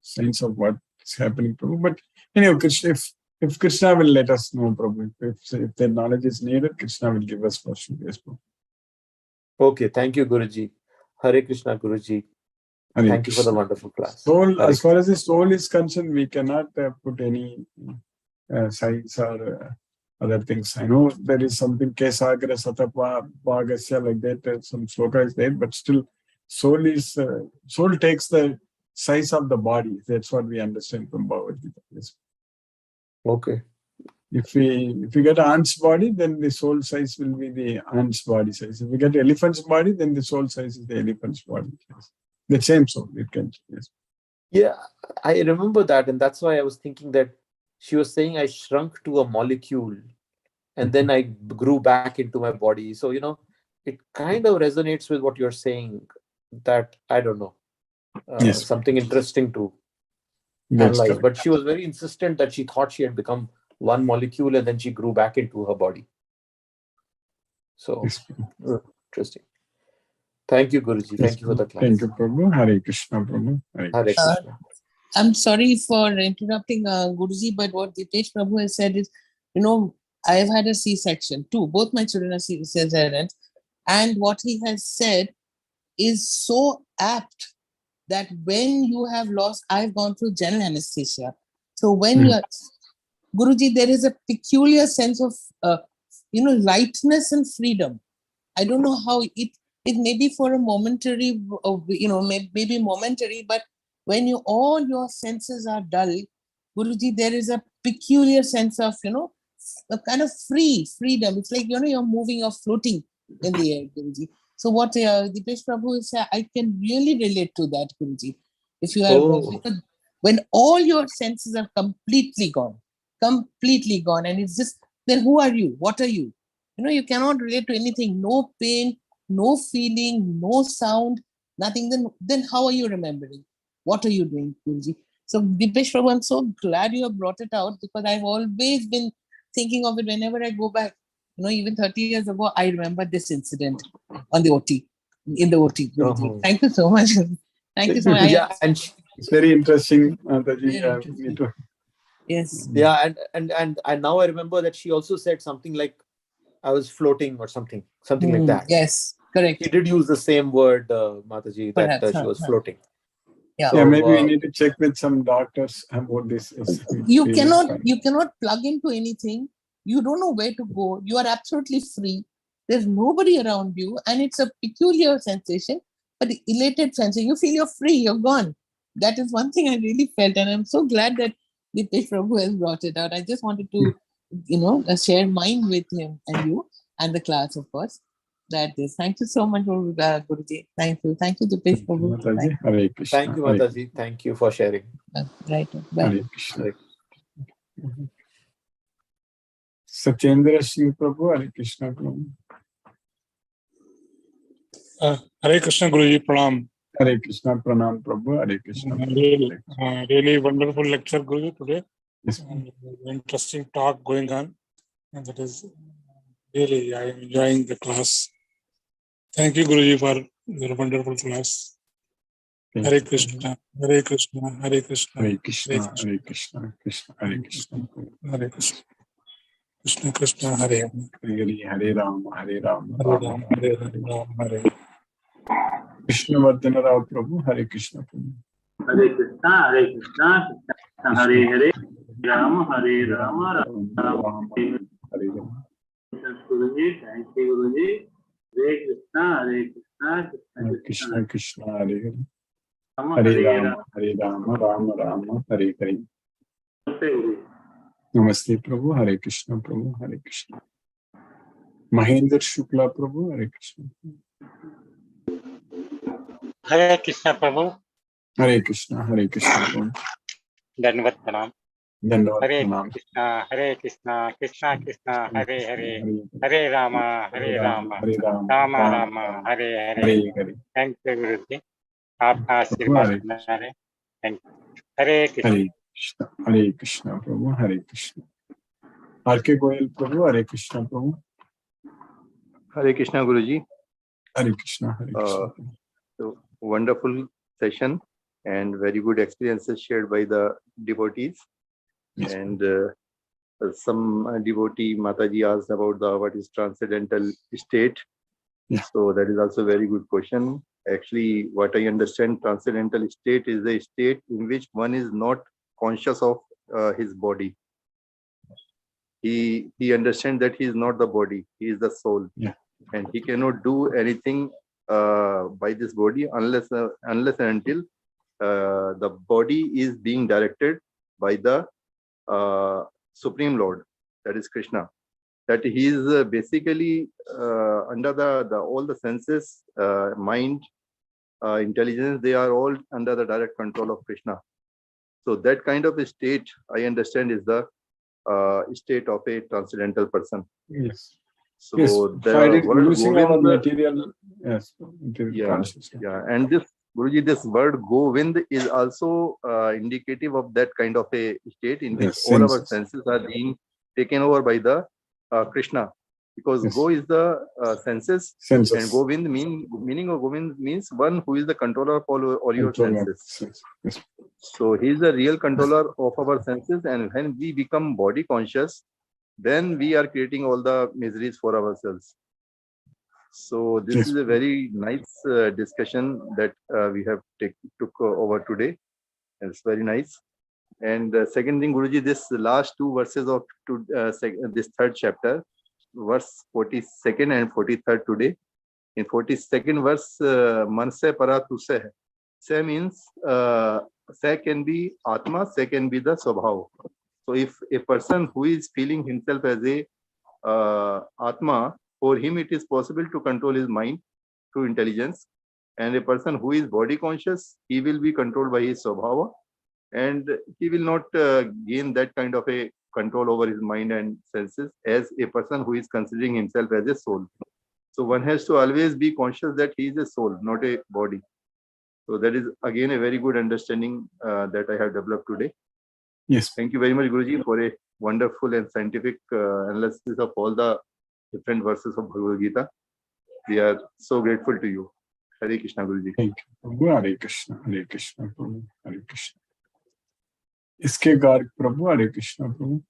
science of what is happening, Prabhu. But anyway, Krishna, if Krishna will let us know, Prabhu, if the knowledge is needed, Krishna will give us for sure. Yes, Prabhu. Okay, thank you, Guruji. Hare Krishna, Guruji. Thank you for the wonderful class. Soul, as far as the soul is concerned, we cannot put any science or other things. I know there is something Kesagra Satapa Bhagasya like that, some sloka is there, but still soul is soul takes the size of the body. That's what we understand from Bhagavad Gita. Yes. Okay. If we get ant's body, then the soul size will be the ant's body size. If we get elephant's body, then the soul size is the elephant's body size. The same soul, it can. Yes. Yeah, I remember that, and that's why I was thinking that she was saying I shrunk to a molecule, and then I grew back into my body. So, you know, it kind of resonates with what you're saying, that, I don't know, something interesting to analyze. But she was very insistent that she thought she had become one molecule, and then she grew back into her body. So, interesting. Thank you, Guruji. Thank you for the class. Thank you, Prabhu. Hare Krishna, Prabhu. Hare Krishna. I'm sorry for interrupting Guruji, but what Dipesh Prabhu has said is, you know, I have had a C-section too. Both my children are cesareans. And what he has said is so apt that when you have lost, I've gone through general anesthesia. So when you are, Guruji, there is a peculiar sense of, you know, lightness and freedom. I don't know how it may be for a momentary, you know, maybe momentary, but when all your senses are dull, Guruji, there is a peculiar sense of, you know, a kind of freedom. It's like, you know, you're moving or floating in the air, Guruji. So what Dipesh Prabhu is saying, I can really relate to that, Guruji. If you are, when all your senses are completely gone, and it's just, then who are you? What are you? You know, you cannot relate to anything. No pain, no feeling, no sound, nothing. Then how are you remembering? What are you doing, Guruji? So Dipesh Prabhu, I'm so glad you have brought it out, because I've always been thinking of it whenever I go back. You know, even 30 years ago, I remember this incident on the OT, in the OT. Guruji. Thank you so much. Thank you so much. Yeah, and it's very interesting. Yes. Yeah, and now I remember that she also said something like, I was floating or something like that. Yes, correct. She did use the same word, Mataji, that she was floating. Yeah. So, maybe we need to check with some doctors about this. You cannot plug into anything. You don't know where to go. You are absolutely free. There's nobody around you, and it's a peculiar sensation, but the elated sensation. You feel you're free. You're gone. That is one thing I really felt, and I'm so glad that Dipesh Prabhu has brought it out. I just wanted to, you know, share mine with him and you and the class, of course. That is. Thank you so much, Guruji. Thank you. Thank you, Dipesh Prabhu. Thank you, Mataji. Thank you for sharing. Right. Bye. Satyendra Singh Prabhu, Hare Krishna Prabhu. Hare Krishna Guruji, Pranam. Hare Krishna, Pranam Prabhu, Hare Krishna. Really wonderful lecture, Guruji, today. Yes. Interesting talk going on. And that is really, I am enjoying the class. Thank you, Guruji, for your wonderful class. Hare Krishna, Hare Krishna, Hare Krishna, Hare Krishna, Hare Krishna, Krishna, Hare Krishna. Hare Krishna. Krishna Krishna Hare Hare. Hare Rama, Hare Rama, Hare Ram, Hare Ram, Hare. Krishna Vardhana Rao Prabhu, Hare Krishna Prabhu. Hare Krishna, Hare Krishna, Krishna Hare Hare, Ram Hare Rama, Ram Hare Hare. Guruji, thank you, Guruji. Hare Krishna, Hare Krishna, Hare Krishna, Krishna Hare Hare. Rama Hare Hare Rama, Hare Rama, Rama Rama, Hare Hare. Rama. Namaste Prabhu, Hare Krishna Prabhu, Hare Krishna. Mahendra Shukla Prabhu, Hare Krishna. Hare Krishna Prabhu. Hare Krishna Prabhu. Dandavat Pranam. Dandavat Hare Pranam. Krishna, Hare Krishna, Krishna Krishna, Hare Hare, Hare Rama, Hare Rama, Hare Rama, Rama Rama, Hare Hare. Hare Hare. Thank you, Guruji. आपका Prabhu, आशीर्वाद Hare बना रहे. Thank you. Hare Krishna. Hare Krishna, Hare Krishna Prabhu, Hare Krishna. R.K. Goyal Prabhu, Hare Krishna Prabhu. Hare Krishna Guruji. Hare Krishna, Hare Krishna. So wonderful session and very good experiences shared by the devotees. Yes. And some devotee Mataji asked about what is transcendental state. Yeah. So that is also a very good question. Actually, what I understand, transcendental state is a state in which one is not conscious of his body. He understands that he is not the body, he is the soul. Yeah. And he cannot do anything by this body unless and until the body is being directed by the Supreme Lord, that is Krishna. That he is basically under the all the senses, mind, intelligence, they are all under the direct control of Krishna. So that kind of a state, I understand, is the state of a transcendental person. Yes. So Yes. the word Losing our Govind, material, yes, material consciousness. yeah, and this Guruji, this word Govind is also indicative of that kind of a state in which Yes, all our senses. senses are being taken over by the Krishna, because Yes. Go is the senses, Senses. and Govind meaning of Govind means one who is the controller of all your Control of senses. senses. Yes. So he is the real controller of our senses, and when we become body conscious, then we are creating all the miseries for ourselves. So this Yes. is a very nice discussion that we have took over today. It's very nice. And second thing, Guruji, this last two verses of this third chapter, verse 42nd and 43rd today. In 42nd verse, man se para tu se hai. Se means se can be Atma, se can be the Swabhav. So if a person who is feeling himself as a Atma, for him it is possible to control his mind through intelligence. And a person who is body conscious, he will be controlled by his Swabhava, and he will not gain that kind of a control over his mind and senses as a person who is considering himself as a soul. So one has to always be conscious that he is a soul, not a body. So that is again a very good understanding that I have developed today. Yes. Thank you very much, Guruji, for a wonderful and scientific analysis of all the different verses of Bhagavad Gita. We are so grateful to you. Hare Krishna, Guruji. Thank you. Prabhu, Hare Krishna, Hare Krishna, Prabhu, Hare Krishna. इसके गार्ग प्रभु, हरे कृष्णा प्रभु.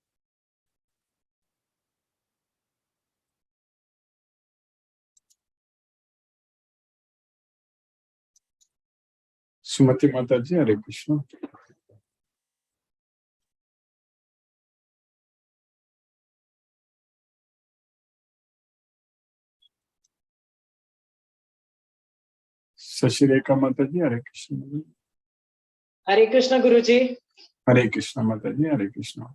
सुमति माता जी, हरे कृष्णा. शशिरेखा माता जी, हरे Krishna. Hare Krishna Guruji. Hare Krishna माता जी, हरे Krishna.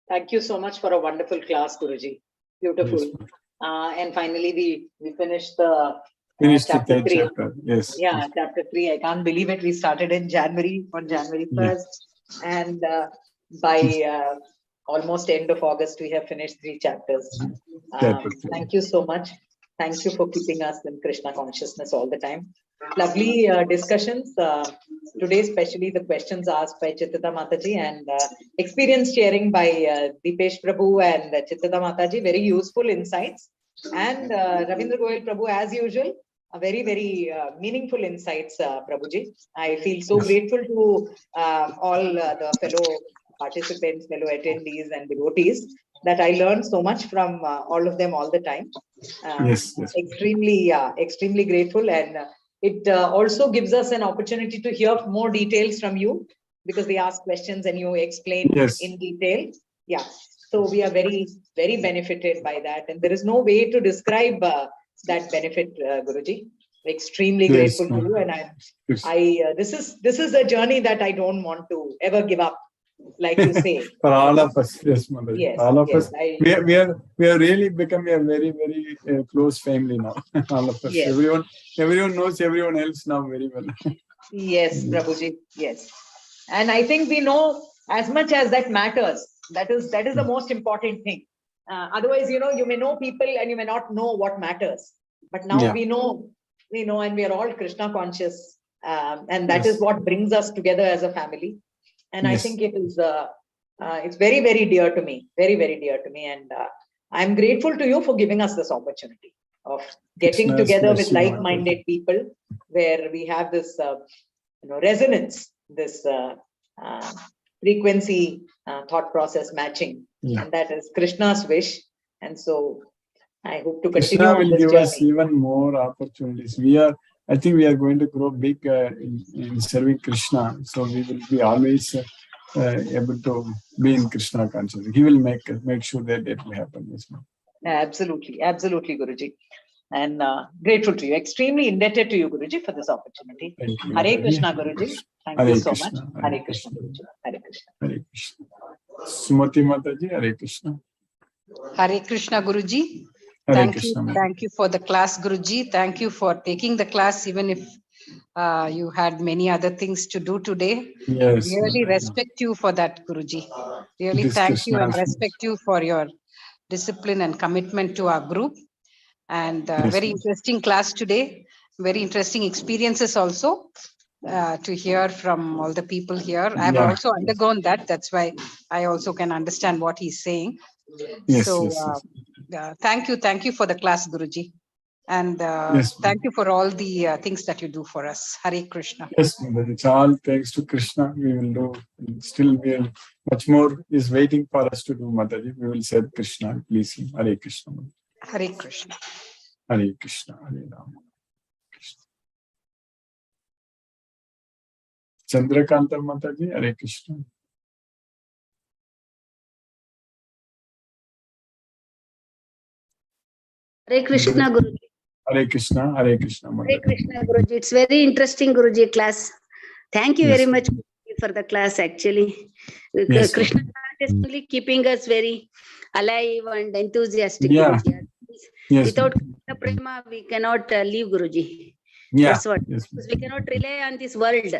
Thank you so much for a wonderful class, Guruji. Beautiful. Yes. And finally, we finished the Finished the chapter third 3. chapter. Yes. Yeah, chapter 3. I can't believe it. We started in January, on January 1st. And by almost end of August, we have finished 3 chapters. Thank you so much. Thank you for keeping us in Krishna consciousness all the time. Lovely discussions. Today, especially the questions asked by Chittata Mataji and experience sharing by Deepesh Prabhu and Chittata Mataji. Very useful insights. And Ravindra Goyal Prabhu, as usual, a very, very meaningful insights, Prabhuji. I feel so grateful to all the fellow participants, fellow attendees and devotees that I learned so much from all of them all the time. Yes. Extremely grateful, and it also gives us an opportunity to hear more details from you, because we ask questions and you explain in detail. Yeah, so we are very, very benefited by that, and there is no way to describe that benefit, Guruji. Extremely grateful to you, and this is a journey that I don't want to ever give up, like you say. For all of us, yes, Mother. Yes, all of us. We are really become a very, very close family now. All of us. Yes. Everyone knows everyone else now very well. Yes, Prabhuji. Yes, and I think we know as much as that matters. That is the most important thing. Otherwise, you may know people and you may not know what matters. But now we know, and we are all Krishna conscious, and that is what brings us together as a family. And I think it is, it's very, very dear to me, very, very dear to me. And I'm grateful to you for giving us this opportunity of getting together with like-minded people, where we have this, resonance, this frequency, thought process matching, and that is Krishna's wish. And so I hope to continue Krishna on will this give journey. us even more opportunities. I think we are going to grow big in serving Krishna. So we will be always able to be in Krishna consciousness. He will make sure that it will happen. Yes, absolutely, Guruji. And grateful to you, extremely indebted to you, Guruji, for this opportunity. Thank you. Hare Krishna, Guruji. Thank you so much. Hare Krishna, Guruji. Hare Krishna. Hare Krishna. Sumati Mataji, Hare Krishna. Hare Krishna, Guruji. Hare Thank you for the class, Guruji. Thank you for taking the class, even if you had many other things to do today. Yes. Really respect you for that, Guruji. Really thank you and respect you for your discipline and commitment to our group. And very interesting class today. Very interesting experiences also to hear from all the people here. I've also undergone that. That's why I also can understand what he's saying. Thank you for the class, Guruji. And thank you for all the things that you do for us. Hare Krishna. Yes, but it's all thanks to Krishna. We will do. Still, much more is waiting for us to do, Mataji. We will serve Krishna, please him. Hare Krishna. Hare Krishna. Hare Krishna. Hare Rama. Chandrakanta Mataji, Hare Krishna. Hare Krishna, Guruji. Hare Krishna, Hare Krishna. Hare Krishna, Guruji. It's very interesting, Guruji, class. Thank you very much for the class, actually. Krishna is only keeping us very alive and enthusiastic. Guruji. Without Krishna Prema, we cannot live, Guruji. That's what. We cannot rely on this world.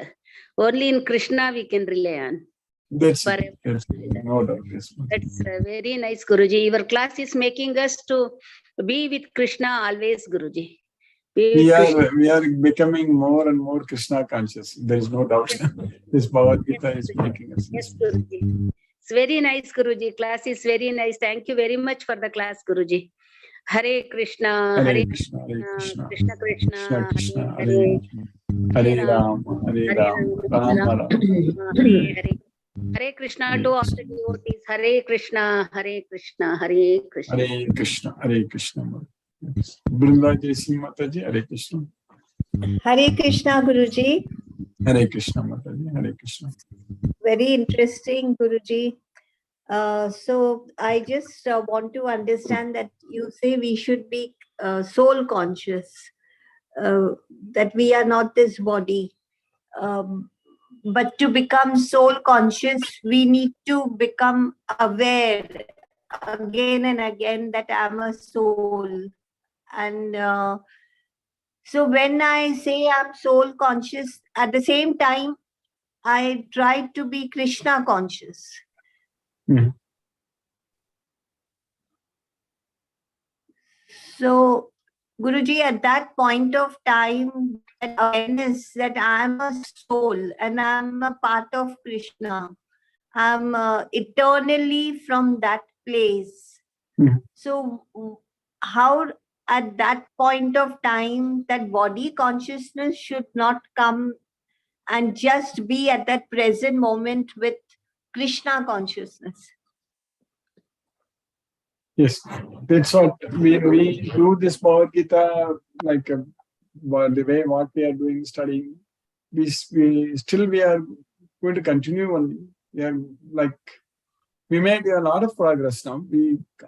Only in Krishna we can rely on. That's no doubt. That's very nice, Guruji. Your class is making us to be with Krishna always, Guruji. We are becoming more and more Krishna conscious. There is no doubt. This Bhagavad Gita is making us. Yes, Guruji. It's very nice, Guruji. Class is very nice. Thank you very much for the class, Guruji. Hare Krishna, Hare Krishna, Hare Krishna, Krishna Krishna, Krishna, Hare Rama, Hare Rama, Rama Hare. Hare Krishna to all the devotees. Hare Krishna, Hare Krishna, Hare Krishna. Hare Krishna, Hare Krishna. Brinda Jaisi Mataji, Hare Krishna. Hare Krishna, Guruji. Hare Krishna, Mataji, Hare Krishna. Very interesting, Guruji. So I just want to understand that you say we should be soul conscious, that we are not this body. But to become soul conscious, we need to become aware again and again that I'm a soul. And so when I say I'm soul conscious, at the same time, I try to be Krishna conscious. Mm-hmm. So, Guruji, at that point of time, that awareness that I'm a soul and I'm a part of Krishna, I'm eternally from that place. Mm-hmm. So, how at that point of time, that body consciousness should not come and just be at that present moment with Krishna consciousness? Yes, that's what we do this Bhagavad Gita, like the way what we are doing, studying. We are going to continue only. We are like, we made a lot of progress now.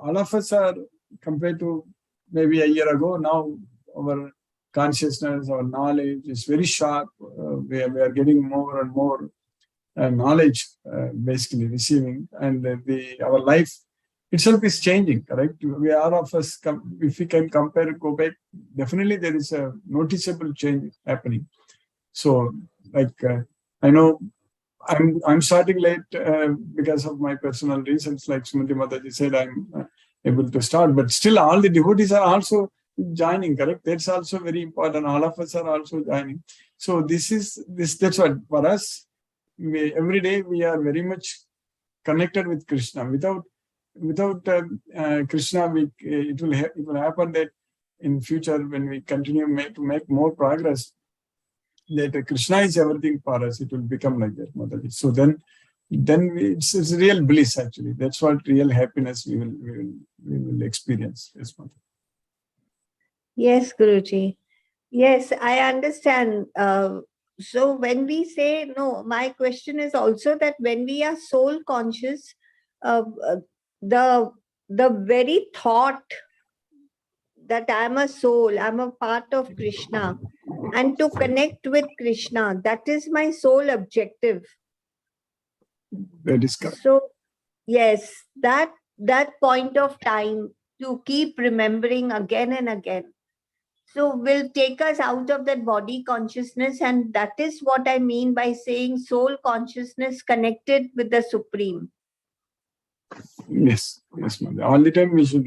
All of us are, compared to maybe a year ago, now our consciousness, our knowledge is very sharp. We are getting more and more knowledge, basically receiving, and our life itself is changing, correct? We all of us, if we can compare, go back, definitely there is a noticeable change happening. So, like, I know I'm starting late because of my personal reasons. Like Srimati Mataji said, I'm able to start, but still all the devotees are also joining, correct? That's also very important. All of us are also joining. So that's what for us. Every day we are very much connected with Krishna. Without Krishna, it will happen that in future when we continue to make more progress, that Krishna is everything for us. It will become like that, Mataji. So then it's real bliss actually. That's what real happiness we will experience. Yes, Mataji. Yes, Guruji. Yes, I understand. So when we say, no, my question is also that when we are soul conscious, the very thought that I'm a soul, I'm a part of Krishna, and to connect with Krishna, that is my sole objective. That is correct. So yes, that point of time to keep remembering again and again, so will take us out of that body consciousness, and that is what I mean by saying soul consciousness connected with the Supreme. Yes, Mataji. All the time we should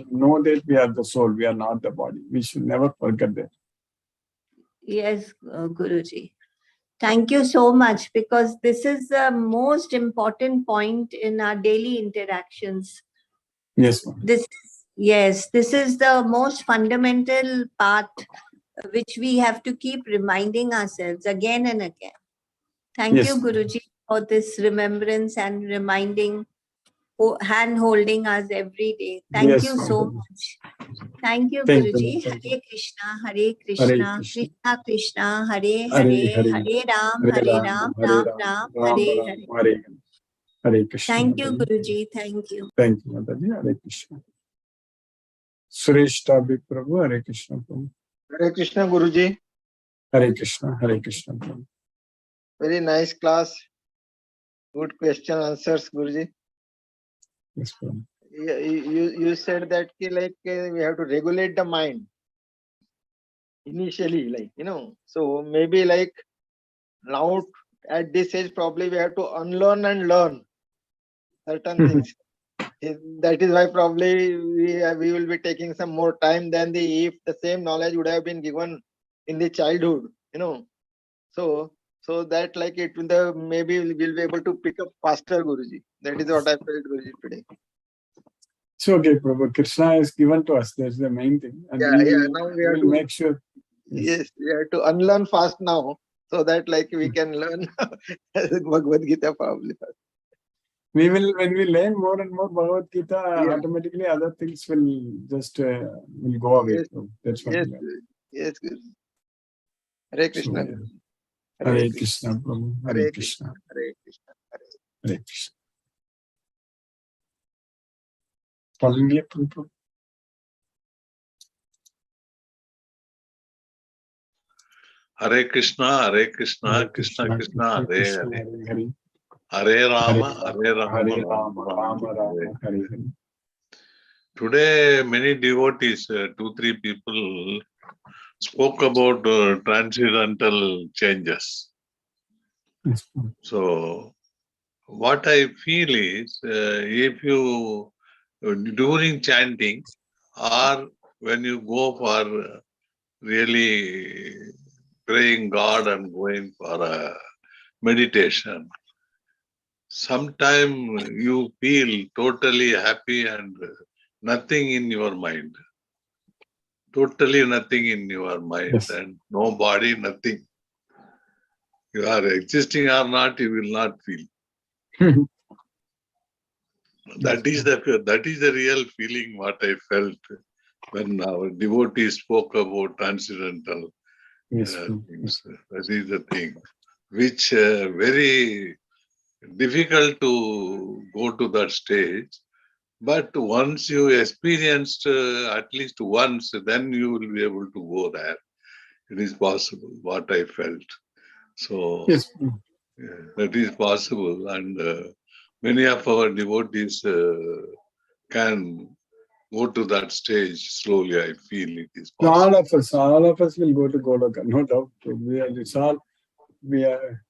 know that we are the soul, we are not the body. We should never forget that. Yes, Guruji. Thank you so much, because this is the most important point in our daily interactions. Yes, Mataji. This is the most fundamental part which we have to keep reminding ourselves again and again. Thank you, Guruji, for this remembrance and reminding, hand-holding us every day. Thank you so much. Thank you, Guruji. Hare Krishna, Hare Krishna, Krishna Krishna, Hare Hare, Hare Ram, Ram Ram, Hare Hare. Hare Krishna. Thank you, Guruji. Thank you. Thank you, Mataji. Hare Krishna. Sureshta Prabhu, Hare Krishna Prabhu. Hare Krishna, Guruji. Hare Krishna Prabhu. Very nice class. Good question answers, Guruji. Yes, Prabhu. You said that we have to regulate the mind initially, so maybe now at this age probably we have to unlearn and learn certain things. That is why probably we will be taking some more time than if the same knowledge would have been given in the childhood, so that it will maybe we'll be able to pick up faster, Guruji. That is what I felt, Guruji, today. So okay, Prabhu. Krishna is given to us. That's the main thing. And now we have to make sure. Yes, we have to unlearn fast now, so that we can learn Bhagavad Gita probably fast. When we learn more and more Bhagavad Gita, automatically other things will just will go away. Yes. So that's what. Yes, Guru. Hare Krishna. Hare Krishna, Prabhu. Hare Krishna. Hare Krishna. Hare Krishna. Following it, Prabhu. Hare Krishna, Krishna Krishna, Hare Hare. Hare Rama, Rama, Hare Hare. Today, many devotees, 2-3 people, spoke about transcendental changes. So, what I feel is, if you, during chanting, or when you go for really praying God and going for a meditation, sometime you feel totally happy and nothing in your mind. Totally nothing in your mind, and no body, nothing. You are existing or not, you will not feel. That is the real feeling what I felt when our devotees spoke about transcendental things. That is the thing, which very difficult to go to that stage. But once you experienced at least once, then you will be able to go there. It is possible, what I felt. So that is possible, and many of our devotees can go to that stage slowly. I feel it is possible. All of us will go to Goloka, no doubt. We are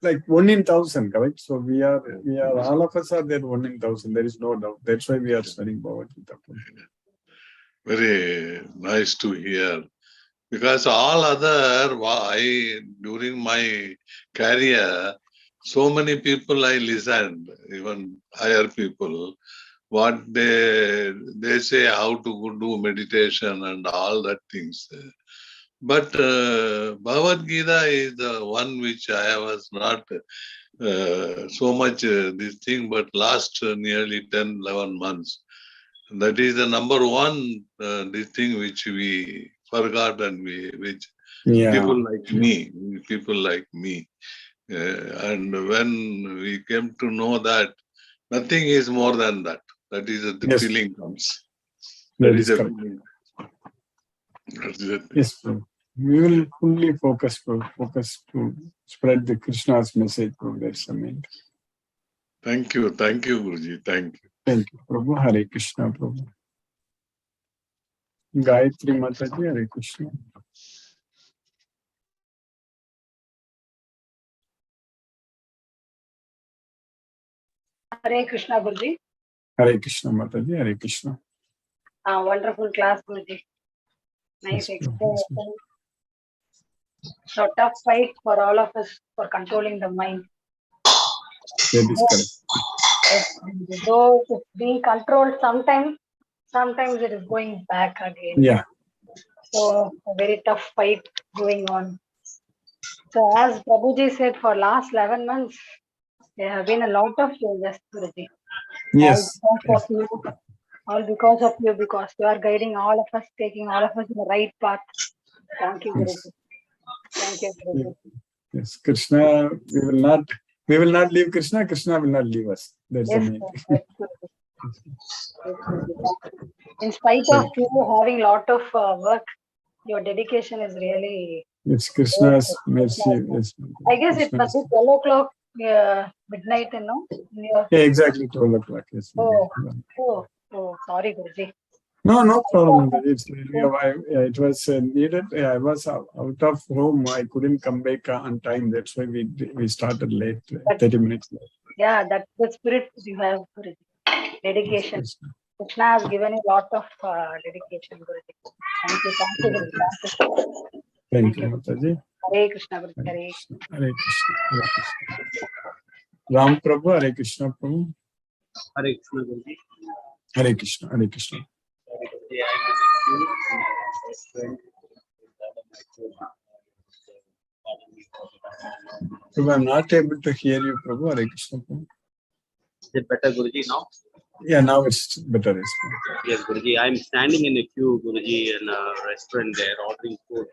like 1 in 1,000, correct? So we are all of us are there 1 in 1,000. There is no doubt. That's why we are studying Bhagavad Gita. Very nice to hear. Because all other, during my career, so many people I listened, even higher people, what they say how to do meditation and all that things. But Bhagavad Gita is the one which I was not so much this thing, but last nearly 10, 11 months. That is the number one this thing which we forgot, and which people like me. And when we came to know that nothing is more than that, that is the feeling comes. That is correct. Yes, bro. We will fully focus to spread the Krishna's message, bro. That's the main. Thank you, Guruji. Thank you. Thank you, Prabhu. Hare Krishna, Prabhu. Gayatri Mataji, Hare Krishna. Hare Krishna, Guruji. Hare Krishna, Mataji, Hare Krishna. Wonderful class, Guruji. Nice explanation. So tough fight for all of us for controlling the mind. That is correct. Though it's being controlled sometimes it is going back again. Yeah. So a very tough fight going on. So as Prabhuji said, for last 11 months, there have been a lot of changes, Guruji. Yes. All because of you, because you are guiding all of us, taking all of us in the right path. Thank you, Guruji. Thank you, Guruji. Yes, Krishna, we will not leave Krishna, Krishna will not leave us. That's the main thing. In spite of you having a lot of work, your dedication is really... It's Krishna's mercy. Yes. I guess it must be 12 o'clock midnight, you know? Yeah, exactly 12 o'clock. Yes. Oh, sorry, Guruji. No problem. It's it was needed. I was out of home. I couldn't come back on time. That's why we started late, 30 minutes late. Yeah, that's the spirit you have, Guruji. Dedication. Yes. Krishna has given you a lot of dedication, Guruji. Thank you, Guruji. Thank you, Mataji. Hare Krishna, Guruji. Hare Krishna. Hare Krishna. Ram Prabhu, Hare Krishna, Prabhu. Hare Krishna, Guruji. Hare Krishna, Hare Krishna. Prabhu, I'm not able to hear you, Prabhu. Hare Krishna, Prabhu. Is it better, Guruji, now? Yeah, now it's better. Yes, Guruji. I'm standing in a queue, Guruji, in a restaurant there, ordering food.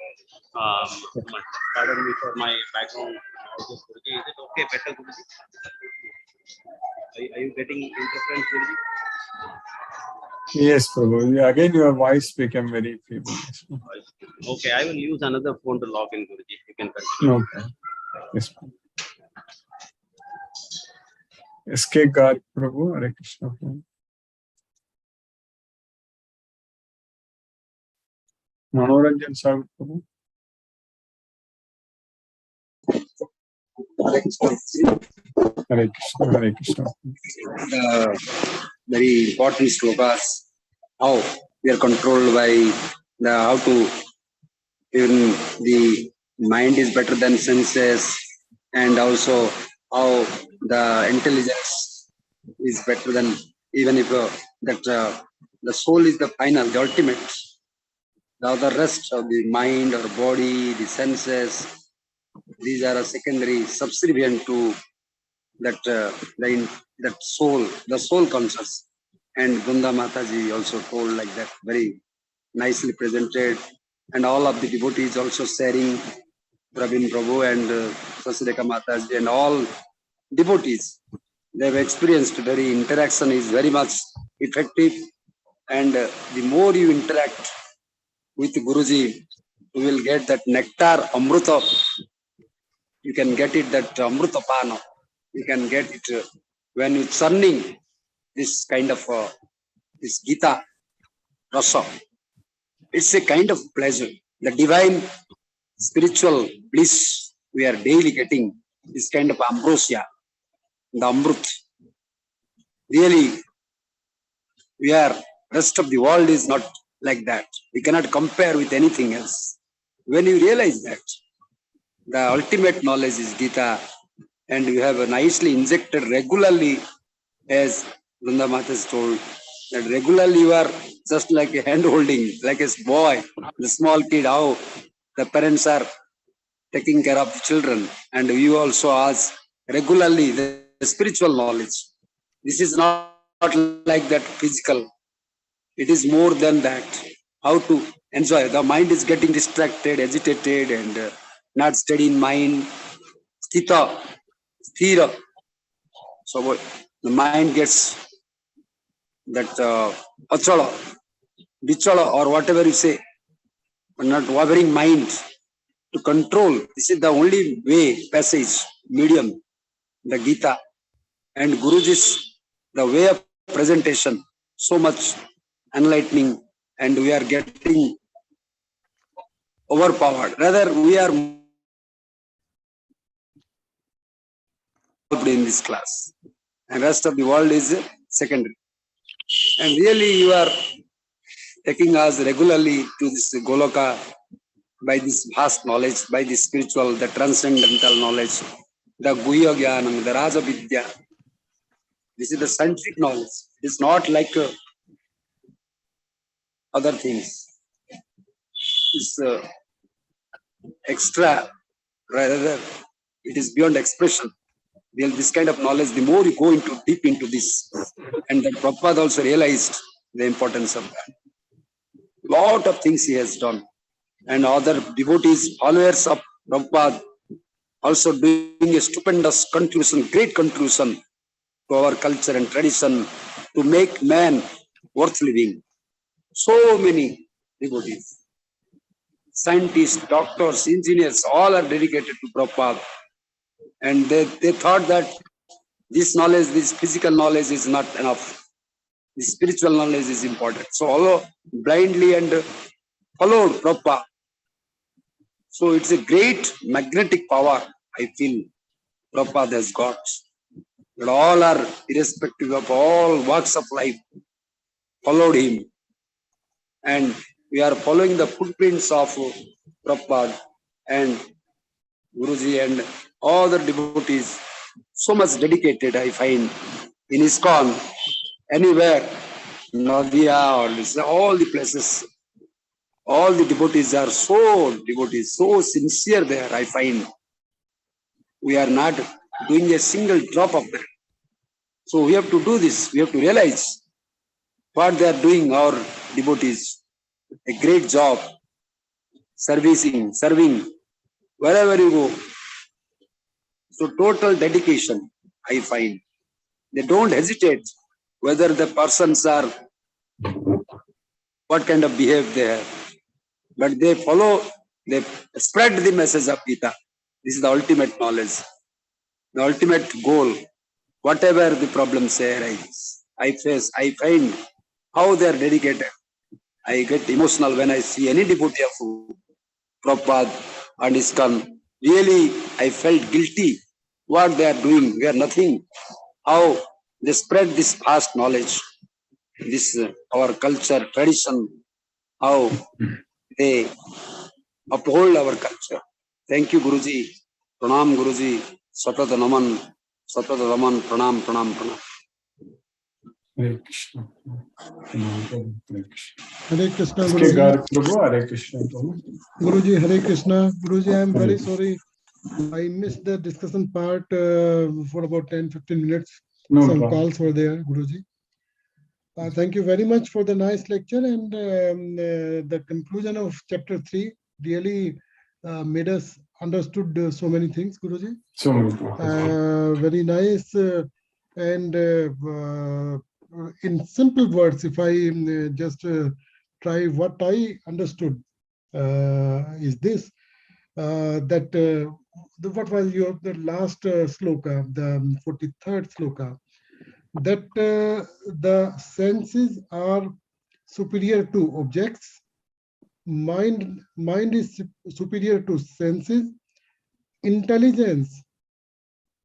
Pardon me for my background. Guruji, is it okay, better, Guruji? Are you getting interference, Guruji? Yes, Prabhu. Again, your voice became very feeble. Okay, I will use another phone to log in, Guruji. You can continue. Okay. Yes, Prabhu. SK Garg Prabhu, Hare Krishna, Prabhu. Manoranjan Sagar Prabhu. Hare Krishna, Hare Krishna. Very important slokas, how we are controlled by how to, even the mind is better than senses, and also how the intelligence is better than, even if the soul is the final, the ultimate. The other rest of the mind or body, the senses, these are a secondary, subservient to that soul, the soul conscious. And Brinda Mataji also told like that, very nicely presented. And all of the devotees also sharing, Pravin Prabhu and Sasideka Mataji and all devotees. They have experienced very interaction is very much effective. And the more you interact with Guruji, you will get that nectar, amruta. You can get it, that amruta pana. You can get it when you're churning this kind of this Gita rasa. It's a kind of pleasure. The divine spiritual bliss we are daily getting, this kind of ambrosia, the amrut. Really, we are, rest of the world is not like that. We cannot compare with anything else. When you realize that, the ultimate knowledge is Gita, and you have nicely injected regularly, as Vrunda Mata has told, that regularly you are just like a hand holding, like a boy, the small kid, how the parents are taking care of the children, and you also ask regularly the spiritual knowledge. This is not like that physical. It is more than that. How to enjoy. The mind is getting distracted, agitated, and not steady in mind. Sthita, sthira. So the mind gets that achala, vichala, or whatever you say, but not wavering mind to control. This is the only way, passage, medium, the Gita. And Guruji's, the way of presentation, so much enlightening, and we are getting overpowered. Rather, we are in this class, and rest of the world is secondary. And really, you are taking us regularly to this Goloka by this vast knowledge, by this spiritual, the transcendental knowledge, the Guhya Gyanam, the Raja Vidya. This is the scientific knowledge. It's not like other things. It's extra, rather, it is beyond expression. This kind of knowledge, the more you go into deep into this, and then Prabhupada also realized the importance of that. Lot of things he has done, and other devotees, followers of Prabhupada, also doing a stupendous contribution, great contribution to our culture and tradition to make man worth living. So many devotees, scientists, doctors, engineers, all are dedicated to Prabhupada. And they thought that this knowledge, this physical knowledge is not enough. The spiritual knowledge is important. So all blindly and followed Prabhupada. So it's a great magnetic power, I feel, Prabhupada has got. But all are, irrespective of all walks of life, followed him. And we are following the footprints of Prabhupada and Guruji and other devotees, so much dedicated, I find, in ISKCON, anywhere, Nadia or all the places, all the devotees are so devotees, so sincere there, I find. We are not doing a single drop of that. So we have to do this, we have to realize what they are doing, our devotees. A great job, serving, wherever you go. So total dedication, I find. They don't hesitate whether the persons are, what kind of behavior they have. But they follow, they spread the message of Gita. This is the ultimate knowledge, the ultimate goal. Whatever the problems arise, I find how they are dedicated. I get emotional when I see any devotee of Prabhupada and ISKCON. Really, I felt guilty what they are doing. We are nothing. How they spread this vast knowledge, this our culture, tradition, how they uphold our culture. Thank you, Guruji. Pranam, Guruji. Satata Naman, Pranam, Pranam, Pranam. Hare Krishna. Hare Krishna, Guruji. Prabhu, Hare Krishna, Prabhu. Guruji, Hare Krishna. Guruji, I am very sorry. I missed the discussion part for about 10-15 minutes. No Some problem. calls were there, Guruji. Thank you very much for the nice lecture, and the conclusion of chapter 3 really made us understood so many things, Guruji. So many things. Very nice, and in simple words, if I just try what I understood is this, that what was the last sloka, the 43rd sloka, that the senses are superior to objects, mind is superior to senses, intelligence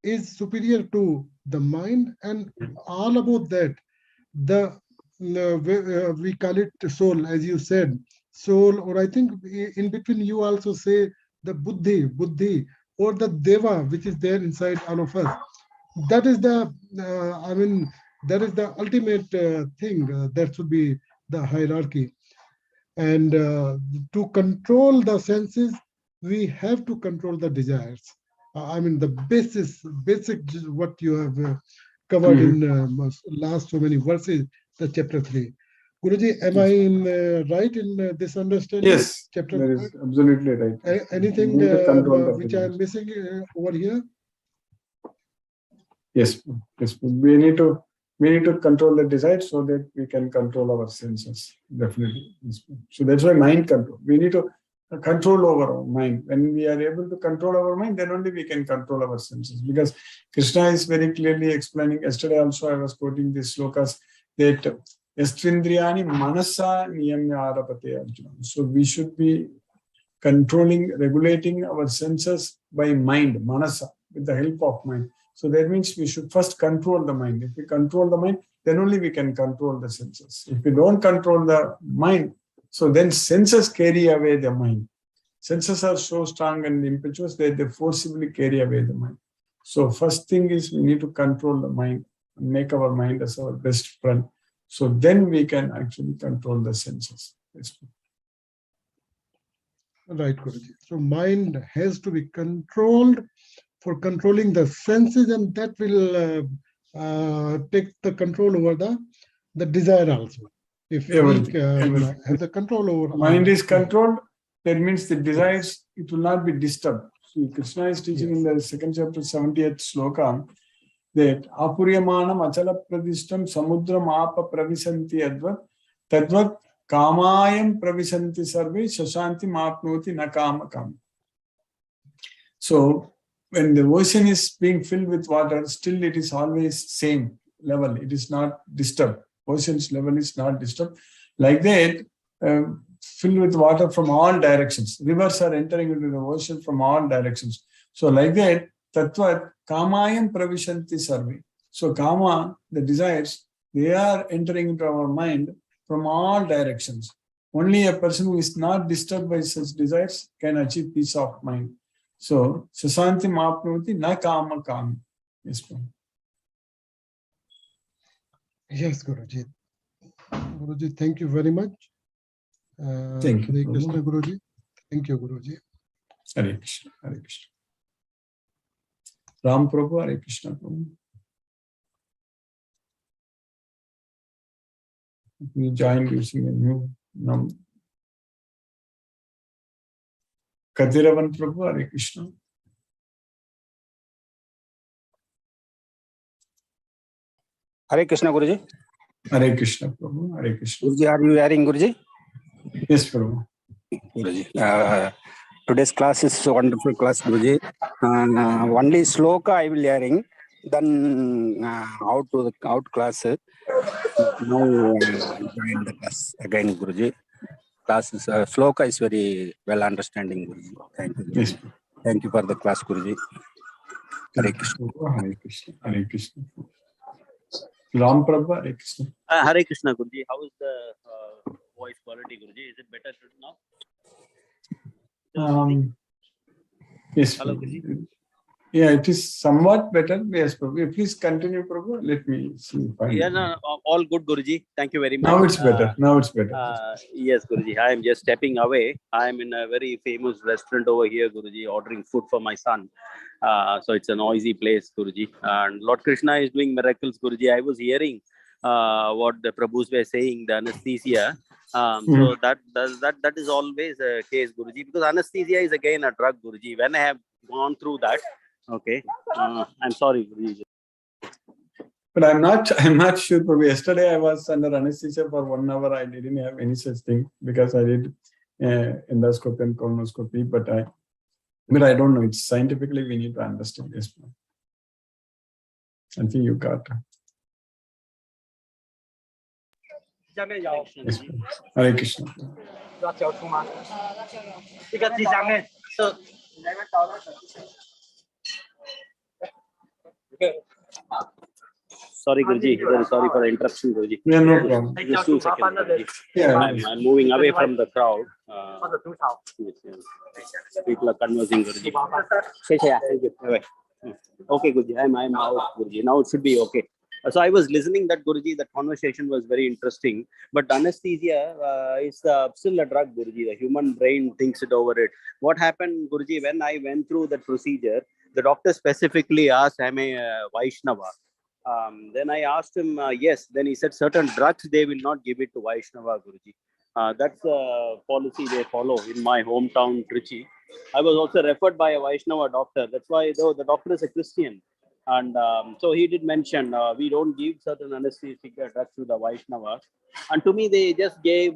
is superior to the mind, and all about that, the we call it soul, as you said, soul, or I think in between you also say the buddhi, or the deva, which is there inside all of us. That is the, I mean, that is the ultimate thing. That should be the hierarchy. And to control the senses, we have to control the desires. I mean, the basic what you have covered in last so many verses, the chapter 3. Guruji, am I right in this understanding? Yes, Chapter that is absolutely right. anything We need to control the which I desires. am missing over here? Yes, yes. We need to control the desire so that we can control our senses. Definitely. So that's why mind control. We need to control over our mind. When we are able to control our mind, then only we can control our senses. Because Krishna is very clearly explaining. Yesterday also I was quoting these slokas that Yastvindriyani manasa niyamya arapate Arjuna. So we should be controlling, regulating our senses by mind, manasa, with the help of mind. So that means we should first control the mind. If we control the mind, then only we can control the senses. If we don't control the mind, so then senses carry away the mind. Senses are so strong and impetuous that they forcibly carry away the mind. So first thing is we need to control the mind, make our mind as our best friend. So then we can actually control the senses. Right, Guruji. So mind has to be controlled for controlling the senses, and that will take the control over the desire also. If we have the control over mind is controlled, that means the desires, it will not be disturbed. See, Krishna is teaching in the 2nd chapter, 70th sloka, that apuryamanam achala pradishtam samudram apa pravisanti advat tadvat kamayam pravisanti sarve shashanti mapnoti na kama kam. So when the ocean is being filled with water, still it is always same level. It is not disturbed. Ocean's level is not disturbed. Like that, filled with water from all directions. Rivers are entering into the ocean from all directions. So like that, Tattvat Kamayam Pravishanti Sarve. So Kama, the desires, they are entering into our mind from all directions. Only a person who is not disturbed by such desires can achieve peace of mind. So Sasanti Mapnoti na Kama Kami. Yes, ma'am. Yes, Guruji. Guruji, thank you very much. Thank you. Hare Krishna, Guruji. Thank you, Guruji. Hare Krishna. Hare Krishna. Ram Prabhu, Hare Krishna Prabhu. We joined using a new number. Kadiravan Prabhu, Hare Krishna. Hare Krishna, Guruji. Hare Krishna Prabhu, Hare Krishna. Guruji, are you hearing, Guruji? Yes, Prabhu. Guruji, today's class is a wonderful class, Guruji. Only sloka I will hearing, then out class. Now join the class again, Guruji. Class is sloka is very well understanding, Guruji. Thank you, Guruji. Yes. Thank you for the class, Guruji. Hare Krishna. Hare Krishna. Hare Krishna. Ram Prabhu, Hare Krishna. Hare Krishna, Guruji. How is the voice quality, Guruji? Is it better now? Yes. Hello, Guruji. Yeah, it is somewhat better. Yes, Prabhu. Please continue, Prabhu. Let me see. Yeah, no, all good, Guruji. Thank you very much. Now it's better. Now it's better. Yes, Guruji. I am just stepping away. I am in a very famous restaurant over here, Guruji, ordering food for my son. So it's a noisy place, Guruji. And Lord Krishna is doing miracles, Guruji. I was hearing what the Prabhus were saying, the anesthesia. So that is always a case, Guruji, because anesthesia is again a drug, Guruji. When I have gone through that, okay, I'm sorry, Guruji. But I'm not sure. Probably yesterday I was under anesthesia for 1 hour. I didn't have any such thing because I did endoscopy and colonoscopy. But I don't know. It's scientifically we need to understand this. I think you got. Yes, Hare Krishna. Sorry, Guruji. Sorry for the interruption, Guruji. Yeah, no problem. Just 2 seconds, Guruji. Yeah, I'm moving away from the crowd. Yes. People are conversing, Guruji. Okay, Guruji. I'm out, Guruji. Now it should be okay. So I was listening that, Guruji, that conversation was very interesting. But anesthesia is still a drug, Guruji. The human brain thinks it over it. What happened, Guruji, when I went through that procedure, the doctor specifically asked, am I Vaishnava? Then I asked him, yes. Then he said, certain drugs, they will not give it to Vaishnava, Guruji. That's a policy they follow in my hometown, Trichy. I was also referred by a Vaishnava doctor. That's why, though, the doctor is a Christian. And so he did mention, we don't give certain anesthetic drugs to the Vaishnavas. And to me, they just gave,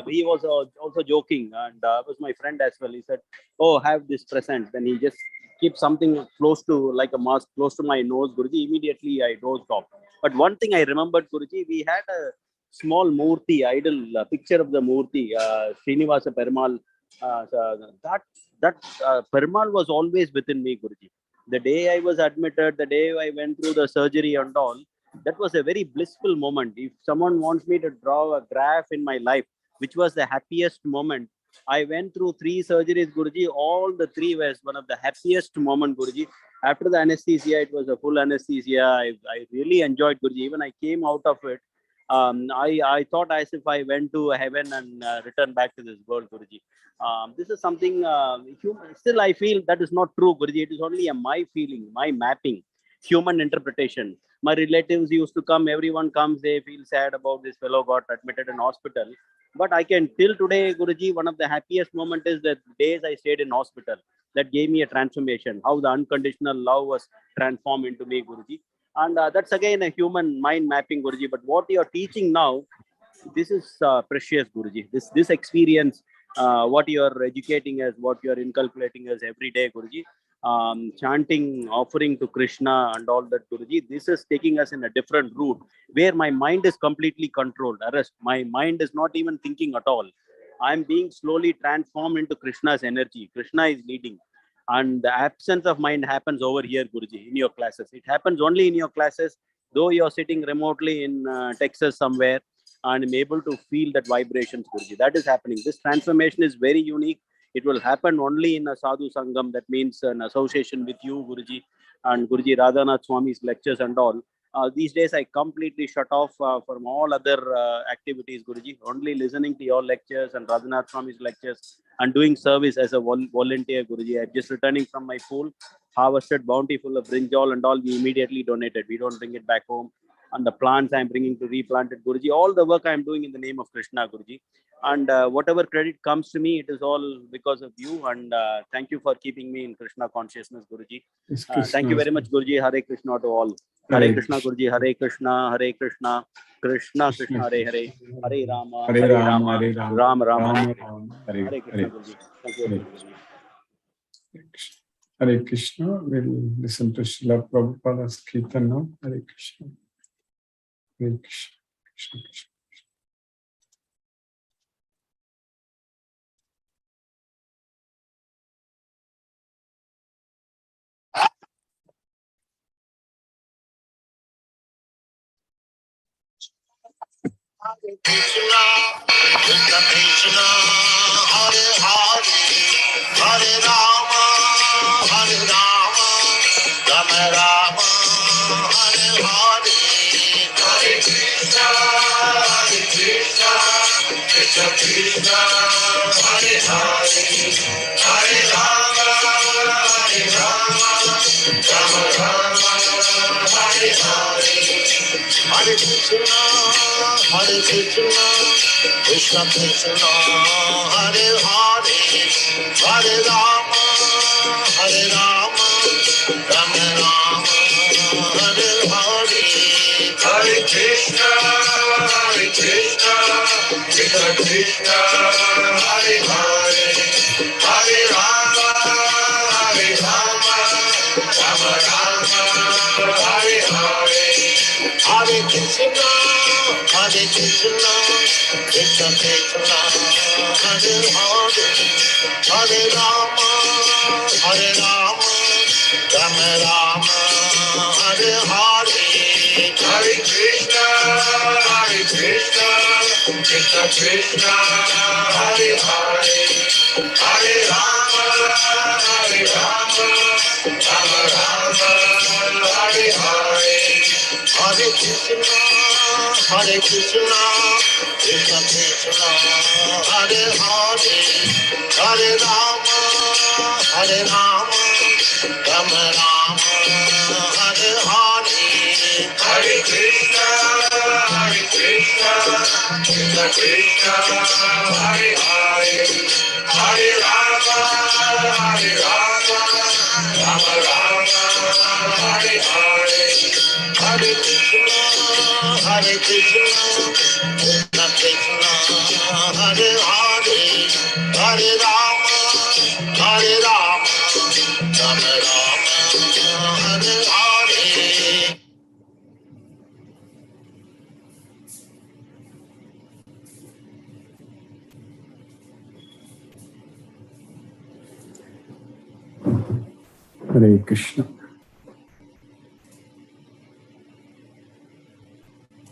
he was also joking. And was my friend as well. He said, oh, have this present. Then he just keep something close to, like a mask, close to my nose, Guruji. Immediately I dozed off. But one thing I remembered, Guruji, we had a small Murti, idol, picture of the Murti, Srinivasa Perumal. That Perumal was always within me, Guruji. The day I was admitted, the day I went through the surgery and all, that was a very blissful moment. If someone wants me to draw a graph in my life, which was the happiest moment, I went through 3 surgeries, Guruji. All the 3 was one of the happiest moment, Guruji. After the anesthesia, it was a full anesthesia. I really enjoyed, Guruji. Even I came out of it. I thought as if I went to heaven and returned back to this world, Guruji. This is something, still I feel that is not true, Guruji. It is only my feeling, my mapping, human interpretation. My relatives used to come, everyone comes, they feel sad about this fellow got admitted in hospital. But I can till today, Guruji, one of the happiest moments is the days I stayed in hospital. That gave me a transformation, how the unconditional love was transformed into me, Guruji. And that's again a human mind mapping, Guruji. But what you are teaching now, this is precious, Guruji. This experience, what you are educating us, what you are inculcating us every day, Guruji. Chanting, offering to Krishna and all that, Guruji. This is taking us in a different route where my mind is completely controlled. Arrest. My mind is not even thinking at all. I'm being slowly transformed into Krishna's energy. Krishna is leading. And the absence of mind happens over here, Guruji, in your classes. It happens only in your classes, though you're sitting remotely in Texas somewhere, and I'm able to feel that vibrations, Guruji. That is happening. This transformation is very unique. It will happen only in a sadhu sangam. That means an association with you, Guruji, and Guruji Radhanath Swami's lectures and all. These days, I completely shut off from all other activities, Guruji. Only listening to your lectures and Radhanath Swami's lectures and doing service as a volunteer, Guruji. I'm just returning from my pool, harvested bountiful of brinjal and all. We immediately donated. We don't bring it back home. And the plants I'm bringing to replant it, Guruji. All the work I'm doing in the name of Krishna, Guruji. And whatever credit comes to me, it is all because of you. And thank you for keeping me in Krishna consciousness, Guruji. Thank you very much, Guruji. Hare Krishna to all. Hare Krishna, Guruji. Hare Krishna, Hare Krishna. Krishna, Krishna, Hare Hare. Hare Rama, Hare Rama, Rama Rama. Hare Krishna, Guruji. Thank you, Guruji. Hare Krishna. We'll listen to Srila Prabhupada's Kirtan now. Hare Krishna. Hare Krishna. Krishna, Krishna. Hare Krishna, Krishna Krishna, Hare Hare, Hare Rama, Hare Rama, Krishna, Hare Hare, Hare Rama, Hare Rama, Rama Rama, Hare Hare, Hare Krishna, Krishna Krishna, Hare Hare, Hare Rama, Rama Rama, Hare Hare, Hare Krishna, Krishna Krishna, Hare Hare, Hare Rama, Rama Rama, Hare Hare, Hare Krishna, Krishna Krishna, Hare Hare, Hare Rama, Rama Rama, Hare Hare, Hare Krishna, Krishna Krishna, Hare Hare, Hare Rama, Rama Rama, Hare Hare, Hare Krishna, Krishna Krishna, Hare Hare, Hare Rama, Rama Rama, Hare Hare, Hare Krishna, Krishna Krishna, Hare Hare, Hare Rama, Rama Rama, Hare Hare, Hare Krishna, Krishna Krishna, Hare Hare, Hare Rama, Rama Hare Hare. Hare Krishna.